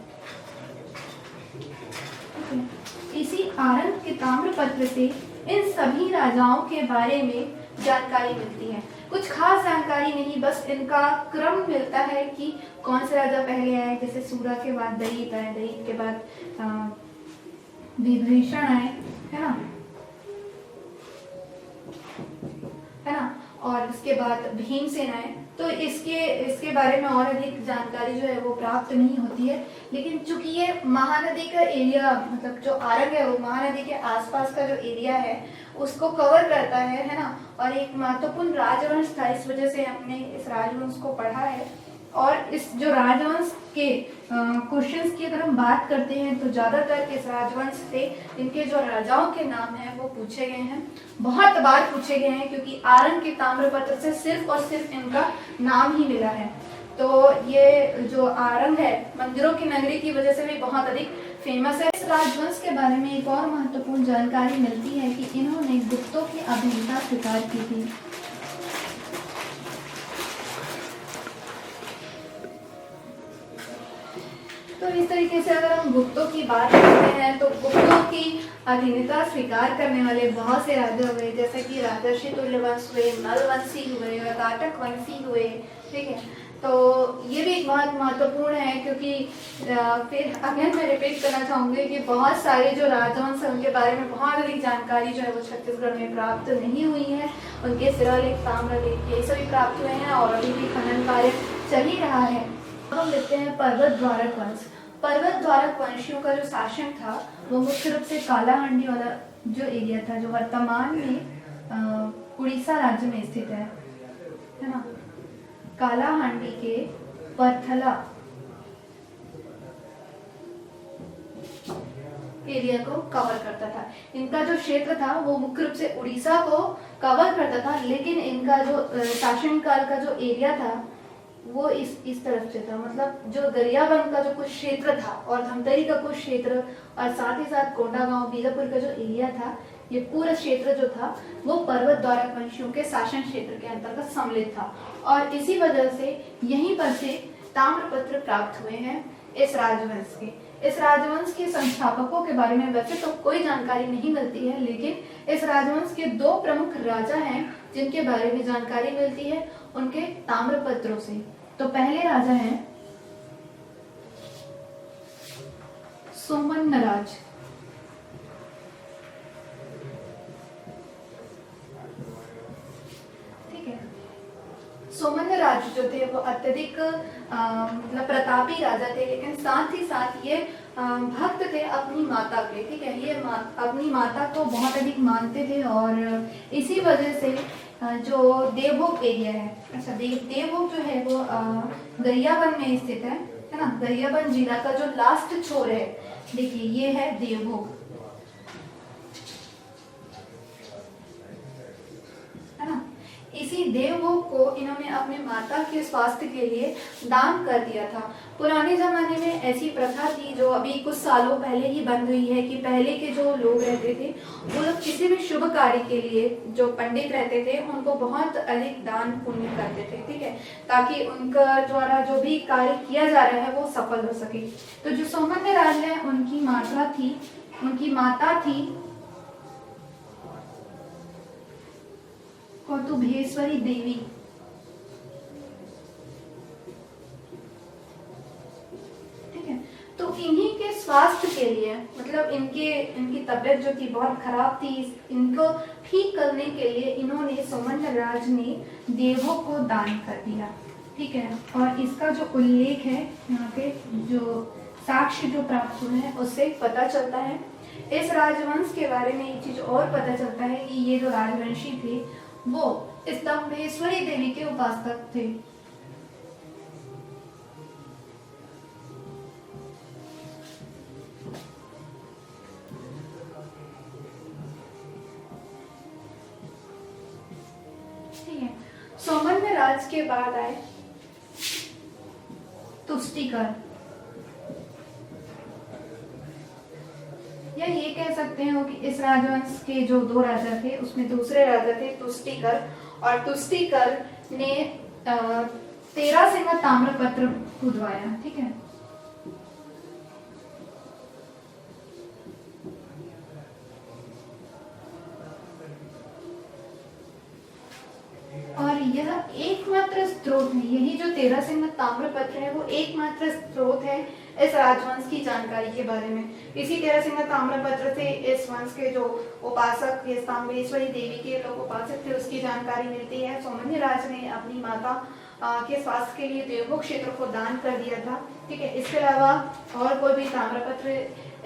इसी आरंग के ताम्रपत्र से इन सभी राजाओं के बारे में जानकारी मिलती है। कुछ खास जानकारी नहीं, बस इनका क्रम मिलता है कि कौन से राजा पहले आए। जैसे सूरा के बाद दयित आए, दयित के बाद विभीषण आए, है ना, और उसके बाद भीमसेन आए तो इसके इसके बारे में और अधिक जानकारी जो है वो प्राप्त नहीं होती है। लेकिन चूंकि ये महानदी का एरिया, मतलब जो आरंग है वो महानदी के आसपास का जो एरिया है उसको कवर करता है ना, और एक महत्वपूर्ण राजवंश था, इस वजह से हमने इस राजवंश को पढ़ा है। और इस जो राजवंश के क्वेश्चंस की अगर हम बात करते हैं तो ज़्यादातर इस राजवंश से इनके जो राजाओं के नाम हैं वो पूछे गए हैं, बहुत बार पूछे गए हैं, क्योंकि आरंग के ताम्रपत्र से सिर्फ और सिर्फ इनका नाम ही मिला है। तो ये जो आरंग है मंदिरों की नगरी की वजह से भी बहुत अधिक फेमस है। इस राजवंश के बारे में एक और महत्वपूर्ण जानकारी मिलती है कि इन्होंने गुप्तों की अधीनता स्वीकार की थी। तो इस तरीके से अगर हम गुप्तों की बात करते हैं तो गुप्तों की अधीनता स्वीकार करने वाले बहुत से राजा हुए, जैसे कि राजर्षि तुल्यवंश हुए, नलवंशी हुए, काटक वंशी हुए। ठीक है, तो ये भी बहुत महत्वपूर्ण है, क्योंकि फिर अगेन मैं रिपीट करना चाहूँगी कि बहुत सारे जो राजवंश हैं उनके बारे में बहुत अधिक जानकारी जो है वो छत्तीसगढ़ में प्राप्त नहीं हुई है। उनके शिलालेख, ताम्रलेख ये सभी प्राप्त हुए हैं और अभी भी खनन कार्य चल ही रहा है। अब हम देखते हैं पर्वत द्वारक वंश। पर्वत द्वारक वंशियों का जो शासन था वो मुख्य रूप से कालाहांडी वाला जो एरिया था, जो वर्तमान में उड़ीसा राज्य में स्थित है ना। कालाहांडी के पर्थला एरिया को कवर करता था। इनका जो क्षेत्र था वो मुख्य रूप से उड़ीसा को कवर करता था, लेकिन इनका जो शासनकाल का जो एरिया था वो इस तरफ से था, मतलब जो गरियाबंद का जो कुछ क्षेत्र था और धमतरी का कुछ क्षेत्र और साथ ही साथ कोंडागांव, बीजापुर का जो एरिया था, ये पूरा क्षेत्र जो था वो पर्वत द्वारक वंशियों के शासन क्षेत्र के अंतर्गत सम्मिलित था। और इसी वजह से यहीं पर से ताम्रपत्र प्राप्त हुए हैं इस राजवंश के। इस राजवंश के संस्थापकों के बारे में वैसे तो कोई जानकारी नहीं मिलती है, लेकिन इस राजवंश के दो प्रमुख राजा हैं जिनके बारे में जानकारी मिलती है उनके ताम्रपत्रों से। तो पहले राजा हैं सोमन्नराज। ठीक है, सोमन्नराज जो थे वो अत्यधिक मतलब प्रतापी राजा थे, लेकिन साथ ही साथ ये भक्त थे अपनी माता के। ठीक है, ये अपनी माता को बहुत अधिक मानते थे और इसी वजह से जो देवभोग एरिया है, अच्छा देवभोग जो है वो गरियाबंद में स्थित है ना। गरियाबंद जिला का जो लास्ट छोर है, देखिए ये है देवभोग, है ना। इसी देवभोग को इन्होंने अपने माता के स्वास्थ्य के लिए दान कर दिया था। पुराने जमाने में ऐसी प्रथा थी जो अभी कुछ सालों पहले ही बंद हुई है, कि पहले के जो लोग रहते थे वो लोग किसी भी शुभ कार्य के लिए जो पंडित रहते थे उनको बहुत अधिक दान पुण्य करते थे। ठीक है, ताकि उनका द्वारा जो भी कार्य किया जा रहा है वो सफल हो सके। तो जो सोमन्नराज है उनकी माता थी कौतुभेश्वरी देवी। ठीक है, तो इन्हीं के स्वास्थ्य के लिए, मतलब इनकी तबीयत जो थी बहुत खराब थी, इनको ठीक करने के लिए इन्होंने सोमन्नराज ने देवों को दान कर दिया। ठीक है, और इसका जो उल्लेख है यहाँ पे जो साक्ष्य जो प्राप्त हुए हैं उससे पता चलता है। इस राजवंश के बारे में एक चीज और पता चलता है कि ये जो राजवंशी थे वो स्तंभेश्वरी देवी के उपासक थे। ठीक है, सोमन्नराज के बाद आए तुष्टिकर, या ये कह सकते हो कि इस राजवंश के जो दो राजा थे उसमें दूसरे राजा थे तुष्टिकर, और तुष्टिकर ने 13 सिंह ताम्रपत्र खुदवाया। ठीक है, और यह एकमात्र स्रोत है, यही जो 13 सिंह ताम्रपत्र है वो एकमात्र स्रोत है इस राजवंश की जानकारी के बारे में। इसी 13 सिंह ताम्रपत्र से इस वंश के जो उपासक स्तंभेश्वरी देवी के लोग उपासक थे उसकी जानकारी मिलती है। सोमन्नराज ने अपनी माता के स्वास्थ्य के लिए देवभोग क्षेत्र को दान कर दिया था। ठीक है, इसके अलावा और कोई भी ताम्रपत्र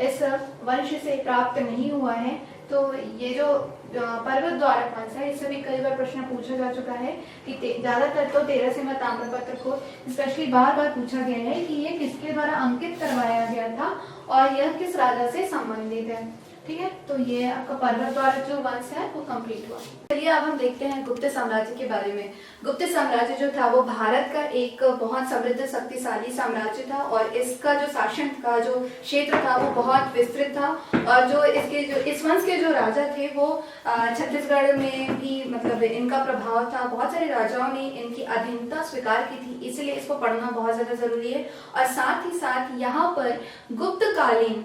इस वंश से प्राप्त नहीं हुआ है। तो ये जो पर्वत द्वारक वंश है, इससे भी कई बार प्रश्न पूछा जा चुका है कि ज्यादातर तो 13वें ताम्रपत्र को स्पेशली बार बार पूछा गया है कि ये किसके द्वारा अंकित करवाया गया था और यह किस राजा से संबंधित है। ठीक है, तो ये आपका पर्वत द्वारक जो वंश है वो कंप्लीट हुआ। चलिए अब हम देखते हैं गुप्त साम्राज्य के बारे में। गुप्त साम्राज्य जो था वो भारत का एक बहुत समृद्ध शक्तिशाली साम्राज्य था और इसका जो शासन का जो क्षेत्र था वो बहुत विस्तृत था। और जो इसके जो इस वंश के जो राजा थे वो छत्तीसगढ़ में भी मतलब इनका प्रभाव था। बहुत सारे राजाओं ने इनकी अधीनता स्वीकार की थी, इसलिए इसको पढ़ना बहुत ज्यादा जरूरी है। और साथ ही साथ यहाँ पर गुप्तकालीन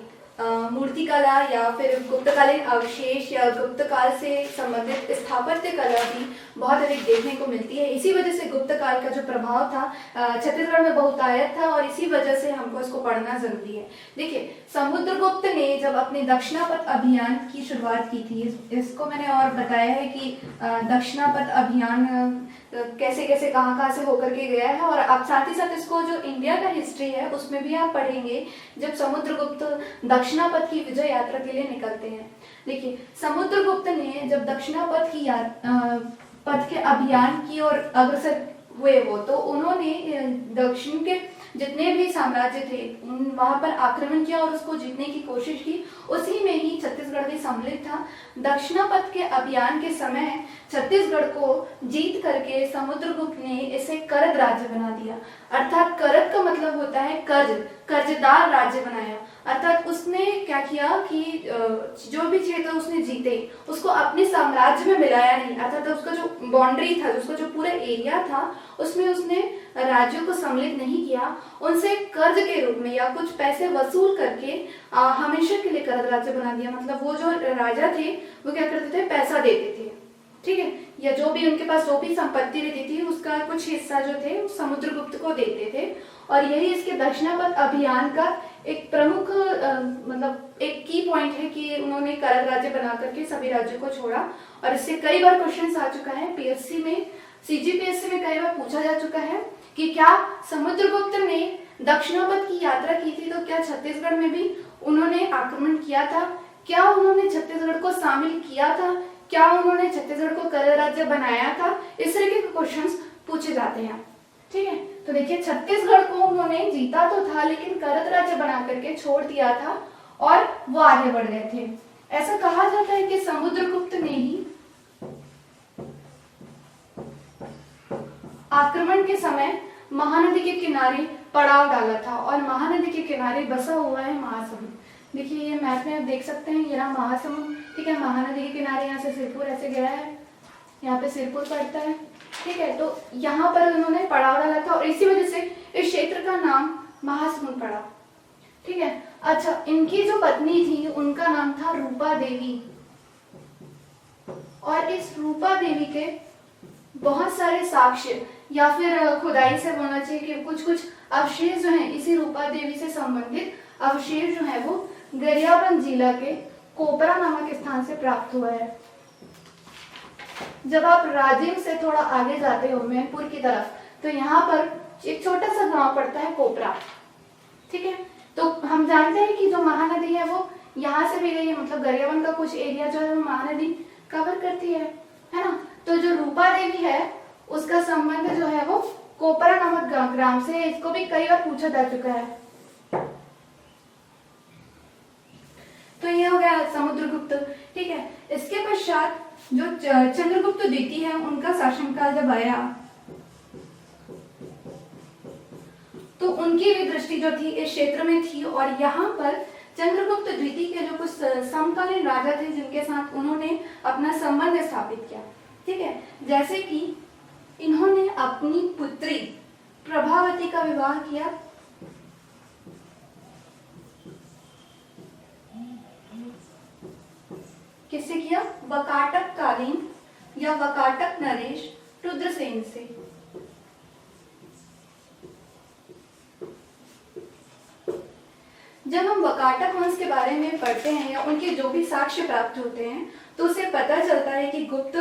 मूर्तिकला या फिर गुप्तकालीन अवशेष या गुप्त काल से संबंधित स्थापत्य कला भी बहुत अधिक देखने को मिलती है। इसी वजह से गुप्त काल का जो प्रभाव था छत्तीसगढ़ में बहुतायत था और इसी वजह से हमको इसको पढ़ना जरूरी है। देखिए, समुद्रगुप्त ने जब अपने दक्षिणापथ अभियान की शुरुआत की थी, इसको मैंने और बताया है कि दक्षिणापथ अभियान कैसे कैसे कहाँ से होकर के गया है। और आप साथ ही साथ इसको जो इंडिया का हिस्ट्री है उसमें भी आप पढ़ेंगे जब समुद्रगुप्त दक्षिणापथ की विजय यात्रा के लिए निकलते हैं। देखिए, समुद्रगुप्त ने जब दक्षिणापथ की पथ के अभियान की ओर अग्रसर हुए वो, तो उन्होंने दक्षिण के जितने भी साम्राज्य थे वहां पर आक्रमण किया और उसको जीतने की कोशिश की। उसी में ही छत्तीसगढ़ भी सम्मिलित था। दक्षिणापथ के अभियान के समय छत्तीसगढ़ को जीत करके समुद्रगुप्त ने इसे करद राज्य बना दिया। अर्थात करद का मतलब होता है कर्ज, कर्जदार राज्य बनाया। अर्थात उसने क्या किया कि जो भी क्षेत्र उसने जीते उसको अपने साम्राज्य में मिलाया नहीं। अर्थात उसका जो बाउंड्री था, उसका जो पूरा एरिया था उसमें उसने राज्यों को सम्मिलित नहीं किया, उनसे कर्ज के रूप में या कुछ पैसे वसूल करके हमेशा के लिए करद राज्य बना दिया। मतलब वो जो राजा थे वो क्या करते थे, पैसा देते थे। ठीक है, या जो भी उनके पास जो भी संपत्ति रहती थी उसका कुछ हिस्सा जो थे समुद्रगुप्त को देते थे। और यही इसके दक्षिणापथ अभियान का एक प्रमुख मतलब एक की पॉइंट है कि उन्होंने करद राज्य बना करके सभी राज्यों को छोड़ा। और इससे कई बार क्वेश्चन आ चुका है पीएससी में, सीजीपीएससी में कई बार पूछा जा चुका है कि क्या समुद्रगुप्त ने दक्षिणापथ की यात्रा की थी तो क्या छत्तीसगढ़ में भी उन्होंने आक्रमण किया था, क्या उन्होंने छत्तीसगढ़ को शामिल किया था, क्या उन्होंने छत्तीसगढ़ को करद राज्य बनाया था। इस तरीके के क्वेश्चंस पूछे जाते हैं। ठीक है, तो देखिए छत्तीसगढ़ को उन्होंने जीता तो था लेकिन करद राज्य बना करके छोड़ दिया था और वो आगे बढ़ गए थे। ऐसा कहा जाता है कि समुद्रगुप्त ने ही आक्रमण के समय महानदी के किनारे पड़ाव डाला था और महानदी के किनारे बसा हुआ है महासमुंद। देखिए ये मैप में आप देख सकते हैं, ये रहा महासमुंद। ठीक है, महानदी के किनारे यहाँ से सिरपुर ऐसे गया है, यहाँ पे सिरपुर पड़ता है। ठीक है, तो यहाँ पर उन्होंने पड़ाव डाला था और इसी वजह से इस क्षेत्र का नाम महासमुंद पड़ा। ठीक है, अच्छा, इनकी जो पत्नी थी उनका नाम था रूपा देवी और इस रूपा देवी के बहुत सारे साक्ष्य या फिर खुदाई से बोलना चाहिए कि कुछ कुछ अवशेष जो हैं इसी रूपा देवी से संबंधित अवशेष जो है वो गरियाबंद जिला के कोपरा नामक स्थान से प्राप्त हुआ है। जब आप राजिम से थोड़ा आगे जाते हो मैनपुर की तरफ तो यहाँ पर एक छोटा सा गांव पड़ता है कोपरा। ठीक है, तो हम जानते हैं कि जो महानदी है वो यहाँ से भी गई है, मतलब गरियाबंद का कुछ एरिया जो है वो महानदी कवर करती है ना। तो जो रूपा देवी है उसका संबंध जो है वो कोपरा नामक ग्राम से, इसको भी कई बार पूछा जा चुका है। तो ये हो गया समुद्रगुप्त। ठीक है, इसके पश्चात जो चंद्रगुप्त द्वितीय है उनका शासनकाल जब आया तो उनकी भी दृष्टि जो थी इस क्षेत्र में थी और यहाँ पर चंद्रगुप्त द्वितीय के जो कुछ समकालीन राजा थे जिनके साथ उन्होंने अपना संबंध स्थापित किया। ठीक है, जैसे कि इन्होंने अपनी पुत्री प्रभावती का विवाह किया। किससे किया? वकाटक कालीन या वकाटक नरेश रुद्रसेन से। जब हम वकाटक वंश के बारे में पढ़ते हैं या उनके जो भी साक्ष्य प्राप्त होते हैं तो उसे पता चलता है कि गुप्त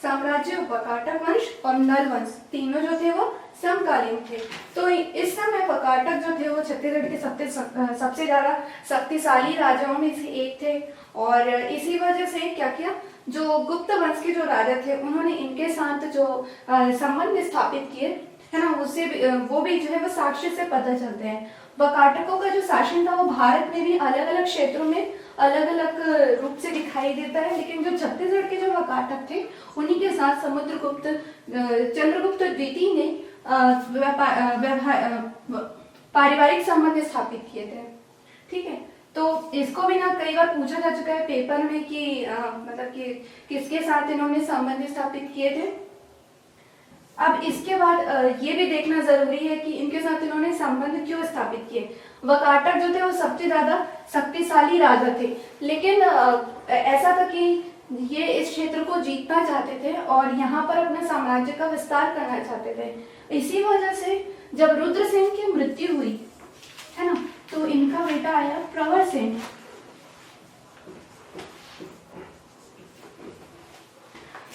साम्राज्य, वकाटक वंश और नल वंश तीनों जो थे वो समकालीन थे। तो इस समय वकाटक जो थे वो छत्तीसगढ़ के सबसे ज्यादा शक्तिशाली राजाओं में से एक थे, और इसी वजह से क्या किया, जो गुप्त वंश के जो राजा थे उन्होंने इनके साथ जो संबंध स्थापित किए है ना, उससे वो भी जो है वो साक्ष्य से पता चलते हैं। वकाटकों का जो शासन था वो भारत में भी अलग अलग क्षेत्रों में अलग अलग रूप से दिखाई देता है, लेकिन जो छत्तीसगढ़ के जो वकाटक थे उन्हीं के साथ समुद्रगुप्त चंद्रगुप्त द्वितीय ने पारिवारिक संबंध स्थापित किए थे। ठीक है, तो इसको भी ना कई बार पूछा जा चुका है पेपर में कि मतलब कि किसके साथ इन्होंने संबंध स्थापित किए थे। अब इसके बाद ये भी देखना जरूरी है कि इनके साथ इन्होंने संबंध क्यों स्थापित किए। वकाटक जो थे वो सबसे ज्यादा शक्तिशाली राजा थे, लेकिन ऐसा था कि ये इस क्षेत्र को जीतना चाहते थे और यहाँ पर अपने साम्राज्य का विस्तार करना चाहते थे। इसी वजह से जब रुद्रसेन की मृत्यु हुई है ना, तो इनका बेटा आया प्रवरसेन।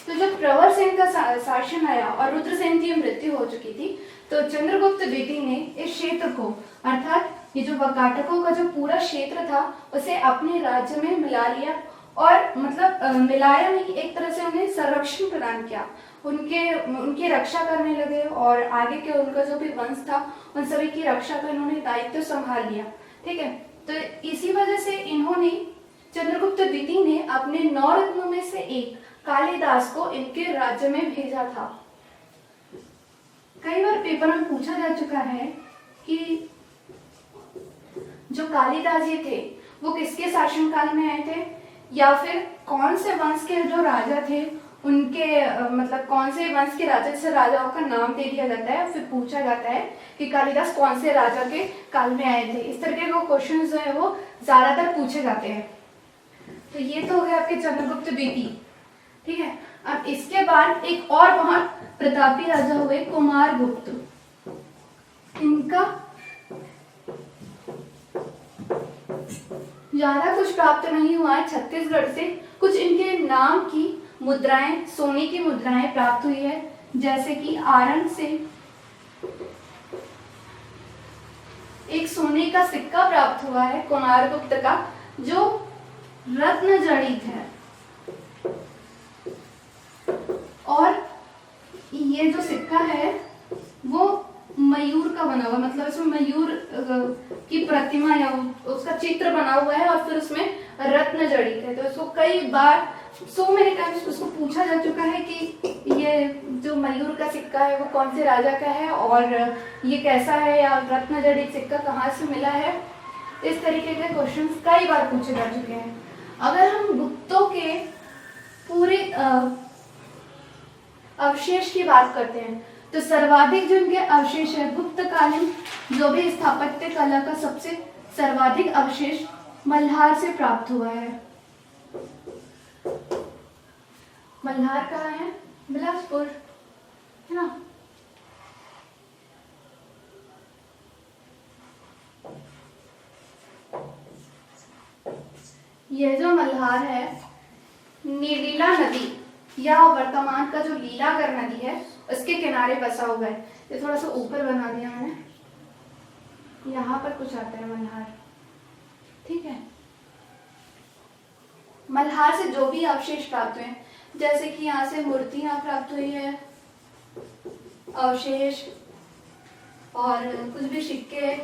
तो जब प्रवरसेन का शासन आया और रुद्रसेन की मृत्यु हो चुकी थी, तो चंद्रगुप्त द्वितीय ने इस क्षेत्र को, अर्थात ये जो वकाटकों का जो पूरा क्षेत्र था उसे अपने राज्य में मिला लिया, और मतलब मिलाया नहीं, एक तरह से उन्हें संरक्षण प्रदान किया, उनकी रक्षा करने लगे और आगे के उनका जो भी वंश था उन सभी की रक्षा का इन्होंने दायित्व संभाल लिया। ठीक है, तो इसी वजह से इन्होंने चंद्रगुप्त द्वितीय ने अपने 9 रत्नों में से एक कालिदास को इनके राज्य में भेजा था। कई बार पेपर में पूछा जा चुका है कि जो कालिदास जी थे वो किसके शासनकाल में आए थे, या फिर कौन से वंश के जो राजा थे उनके मतलब कौन से वंश के राजा से राजाओं का नाम दे दिया जाता है, फिर पूछा जाता है कि कालिदास कौन से राजा के काल में आए थे। इस तरीके के क्वेश्चन जो है वो ज्यादातर पूछे जाते हैं। तो ये तो हो गया आपके चंद्रगुप्त द्वितीय। ठीक है, अब इसके बाद एक और महान प्रतापी राजा हुए कुमारगुप्त। इनका ज्यादा कुछ प्राप्त नहीं हुआ है छत्तीसगढ़ से, कुछ इनके नाम की मुद्राएं, सोने की मुद्राएं प्राप्त हुई है, जैसे कि आरंग से एक सोने का सिक्का प्राप्त हुआ है कुमारगुप्त का, जो रत्न जड़ित है, और ये जो सिक्का है वो मयूर का बना हुआ, मतलब इसमें मयूर की प्रतिमा या उसका चित्र बना हुआ है और फिर उसमें रत्न जड़ित है। तो इसको कई बार सो मेरे टाइम उसको पूछा जा चुका है कि ये जो मयूर का सिक्का है वो कौन से राजा का है और ये कैसा है, या रत्न जड़ित सिक्का कहाँ से मिला है। इस तरीके के क्वेश्चंस कई बार पूछे जा चुके हैं। अगर हम गुप्तों के पूरे अवशेष की बात करते हैं तो सर्वाधिक जो इनके अवशेष है गुप्तकालीन जो भी स्थापत्य कला का सबसे सर्वाधिक अवशेष मल्हार से प्राप्त हुआ है। मल्हार कहाँ है? बिलासपुर, है ना। यह जो मल्हार है नीलीला नदी या वर्तमान का जो लीलागर नदी है उसके किनारे बसा हुआ है। ये थोड़ा सा ऊपर बना दिया मैंने, यहाँ पर कुछ आता है मल्हार। ठीक है, मल्हार से जो भी अवशेष प्राप्त हुए, जैसे कि यहाँ से मूर्तियां प्राप्त हुई है, अवशेष और कुछ भी सिक्के,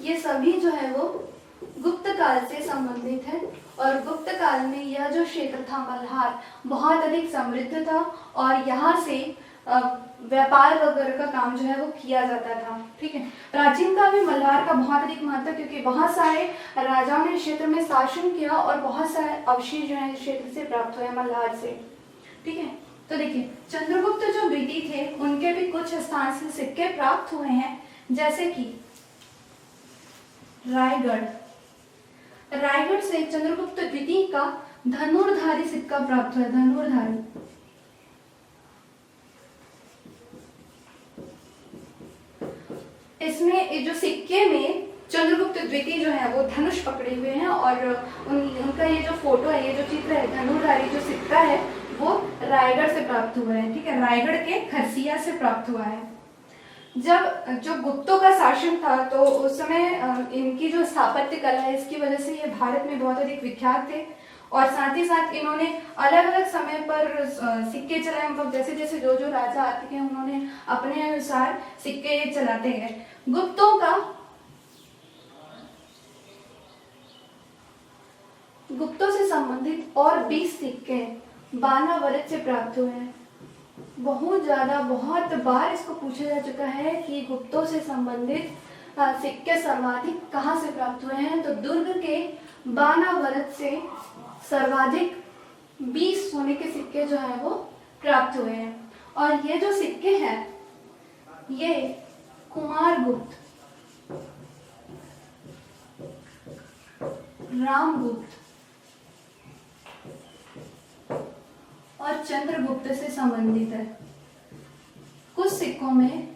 ये सभी जो है वो गुप्त काल से संबंधित है। और गुप्त काल में यह जो क्षेत्र था मल्हार बहुत अधिक समृद्ध था और यहाँ से व्यापार वगैरह का काम जो है वो किया जाता था। ठीक है, प्राचीन काल में मल्हार का बहुत अधिक महत्व, क्योंकि बहुत सारे राजाओं ने क्षेत्र में शासन किया और बहुत सारे अवशेष जो है इस क्षेत्र से प्राप्त हुए मल्हार से। ठीक है, तो देखिए चंद्रगुप्त जो द्वितीय थे उनके भी कुछ स्थान से सिक्के प्राप्त हुए हैं, जैसे कि रायगढ़ से चंद्रगुप्त द्वितीय का धनुर्धारी सिक्का प्राप्त हुआ है। धनुर्धारी इसमें जो सिक्के में चंद्रगुप्त द्वितीय जो है वो धनुष पकड़े हुए हैं और उनका ये जो फोटो है, ये जो चित्र है, धनुर्धारी जो सिक्का है वो रायगढ़ से प्राप्त हुआ है। ठीक है, रायगढ़ के खरसिया से प्राप्त हुआ है। जब जो गुप्तों का शासन था तो उस समय इनकी जो स्थापत्य कला है इसकी वजह से ये भारत में बहुत अधिक विख्यात थे। और साथ ही साथ इन्होंने अलग अलग समय पर सिक्के चलाए, मतलब जैसे जैसे जो जो राजा आते गए उन्होंने अपने अनुसार सिक्के चलाते गए। गुप्तों से संबंधित और 20 सिक्के बानावरत से प्राप्त हुए हैं। बहुत बार इसको पूछा जा चुका है कि गुप्तों से संबंधित सिक्के सर्वाधिक कहाँ से प्राप्त हुए हैं, तो दुर्ग के बानावरत से सर्वाधिक 20 सोने के सिक्के जो है वो प्राप्त हुए हैं। और ये जो सिक्के हैं ये कुमारगुप्त, रामगुप्त और चंद्रगुप्त से संबंधित है। कुछ सिक्कों में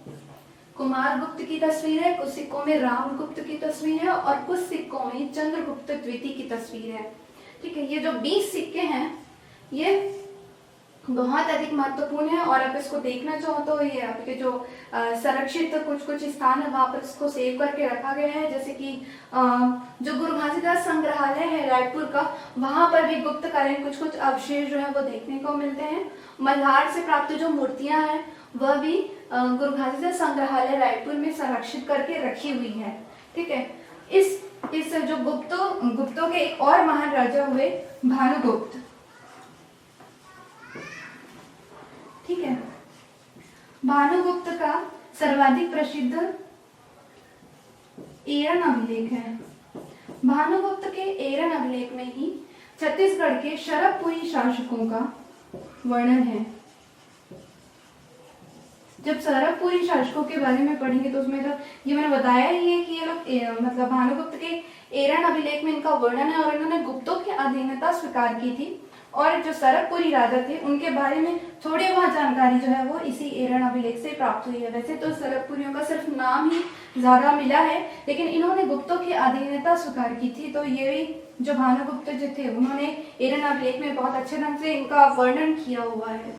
कुमारगुप्त की तस्वीर है, कुछ सिक्कों में रामगुप्त की तस्वीर है और कुछ सिक्कों में चंद्रगुप्त द्वितीय की तस्वीर है। ठीक है, ये जो 20 सिक्के हैं ये बहुत अधिक महत्वपूर्ण है और आप इसको देखना चाहो तो ये आपके जो संरक्षित कुछ स्थान है वहां पर इसको सेव करके रखा गया है। जैसे कि जो गुरु घासीदास संग्रहालय है रायपुर का, वहां पर भी गुप्तकालीन कुछ अवशेष जो है वो देखने को मिलते हैं। मल्हार से प्राप्त जो मूर्तियां हैं वह भी गुरु घासीदास संग्रहालय रायपुर में संरक्षित करके रखी हुई है। ठीक है, इस जो गुप्तों के एक और महान राजा हुए भानुगुप्त। ठीक है, भानुगुप्त का सर्वाधिक प्रसिद्ध एरन अभिलेख है। भानुगुप्त के एरन अभिलेख में ही छत्तीसगढ़ के शरभपुरी शासकों का वर्णन है। जब शरभपुरी शासकों के बारे में पढ़ेंगे तो उसमें तो ये मैंने बताया ही है कि ये लोग मतलब भानुगुप्त के एरन अभिलेख में इनका वर्णन है और इन्होंने गुप्तों की अधीनता स्वीकार की थी। और जो शरभपुरी राजा थे उनके बारे में थोड़ी बहुत जानकारी जो है वो इसी एरन अभिलेख से प्राप्त हुई है। वैसे तो शरभपुरियों का सिर्फ नाम ही ज्यादा मिला है, लेकिन इन्होंने गुप्तों की अधीनता स्वीकार की थी। तो ये भी जो भानुगुप्त जो थे उन्होंने एरन अभिलेख में बहुत अच्छे ढंग से इनका वर्णन किया हुआ है।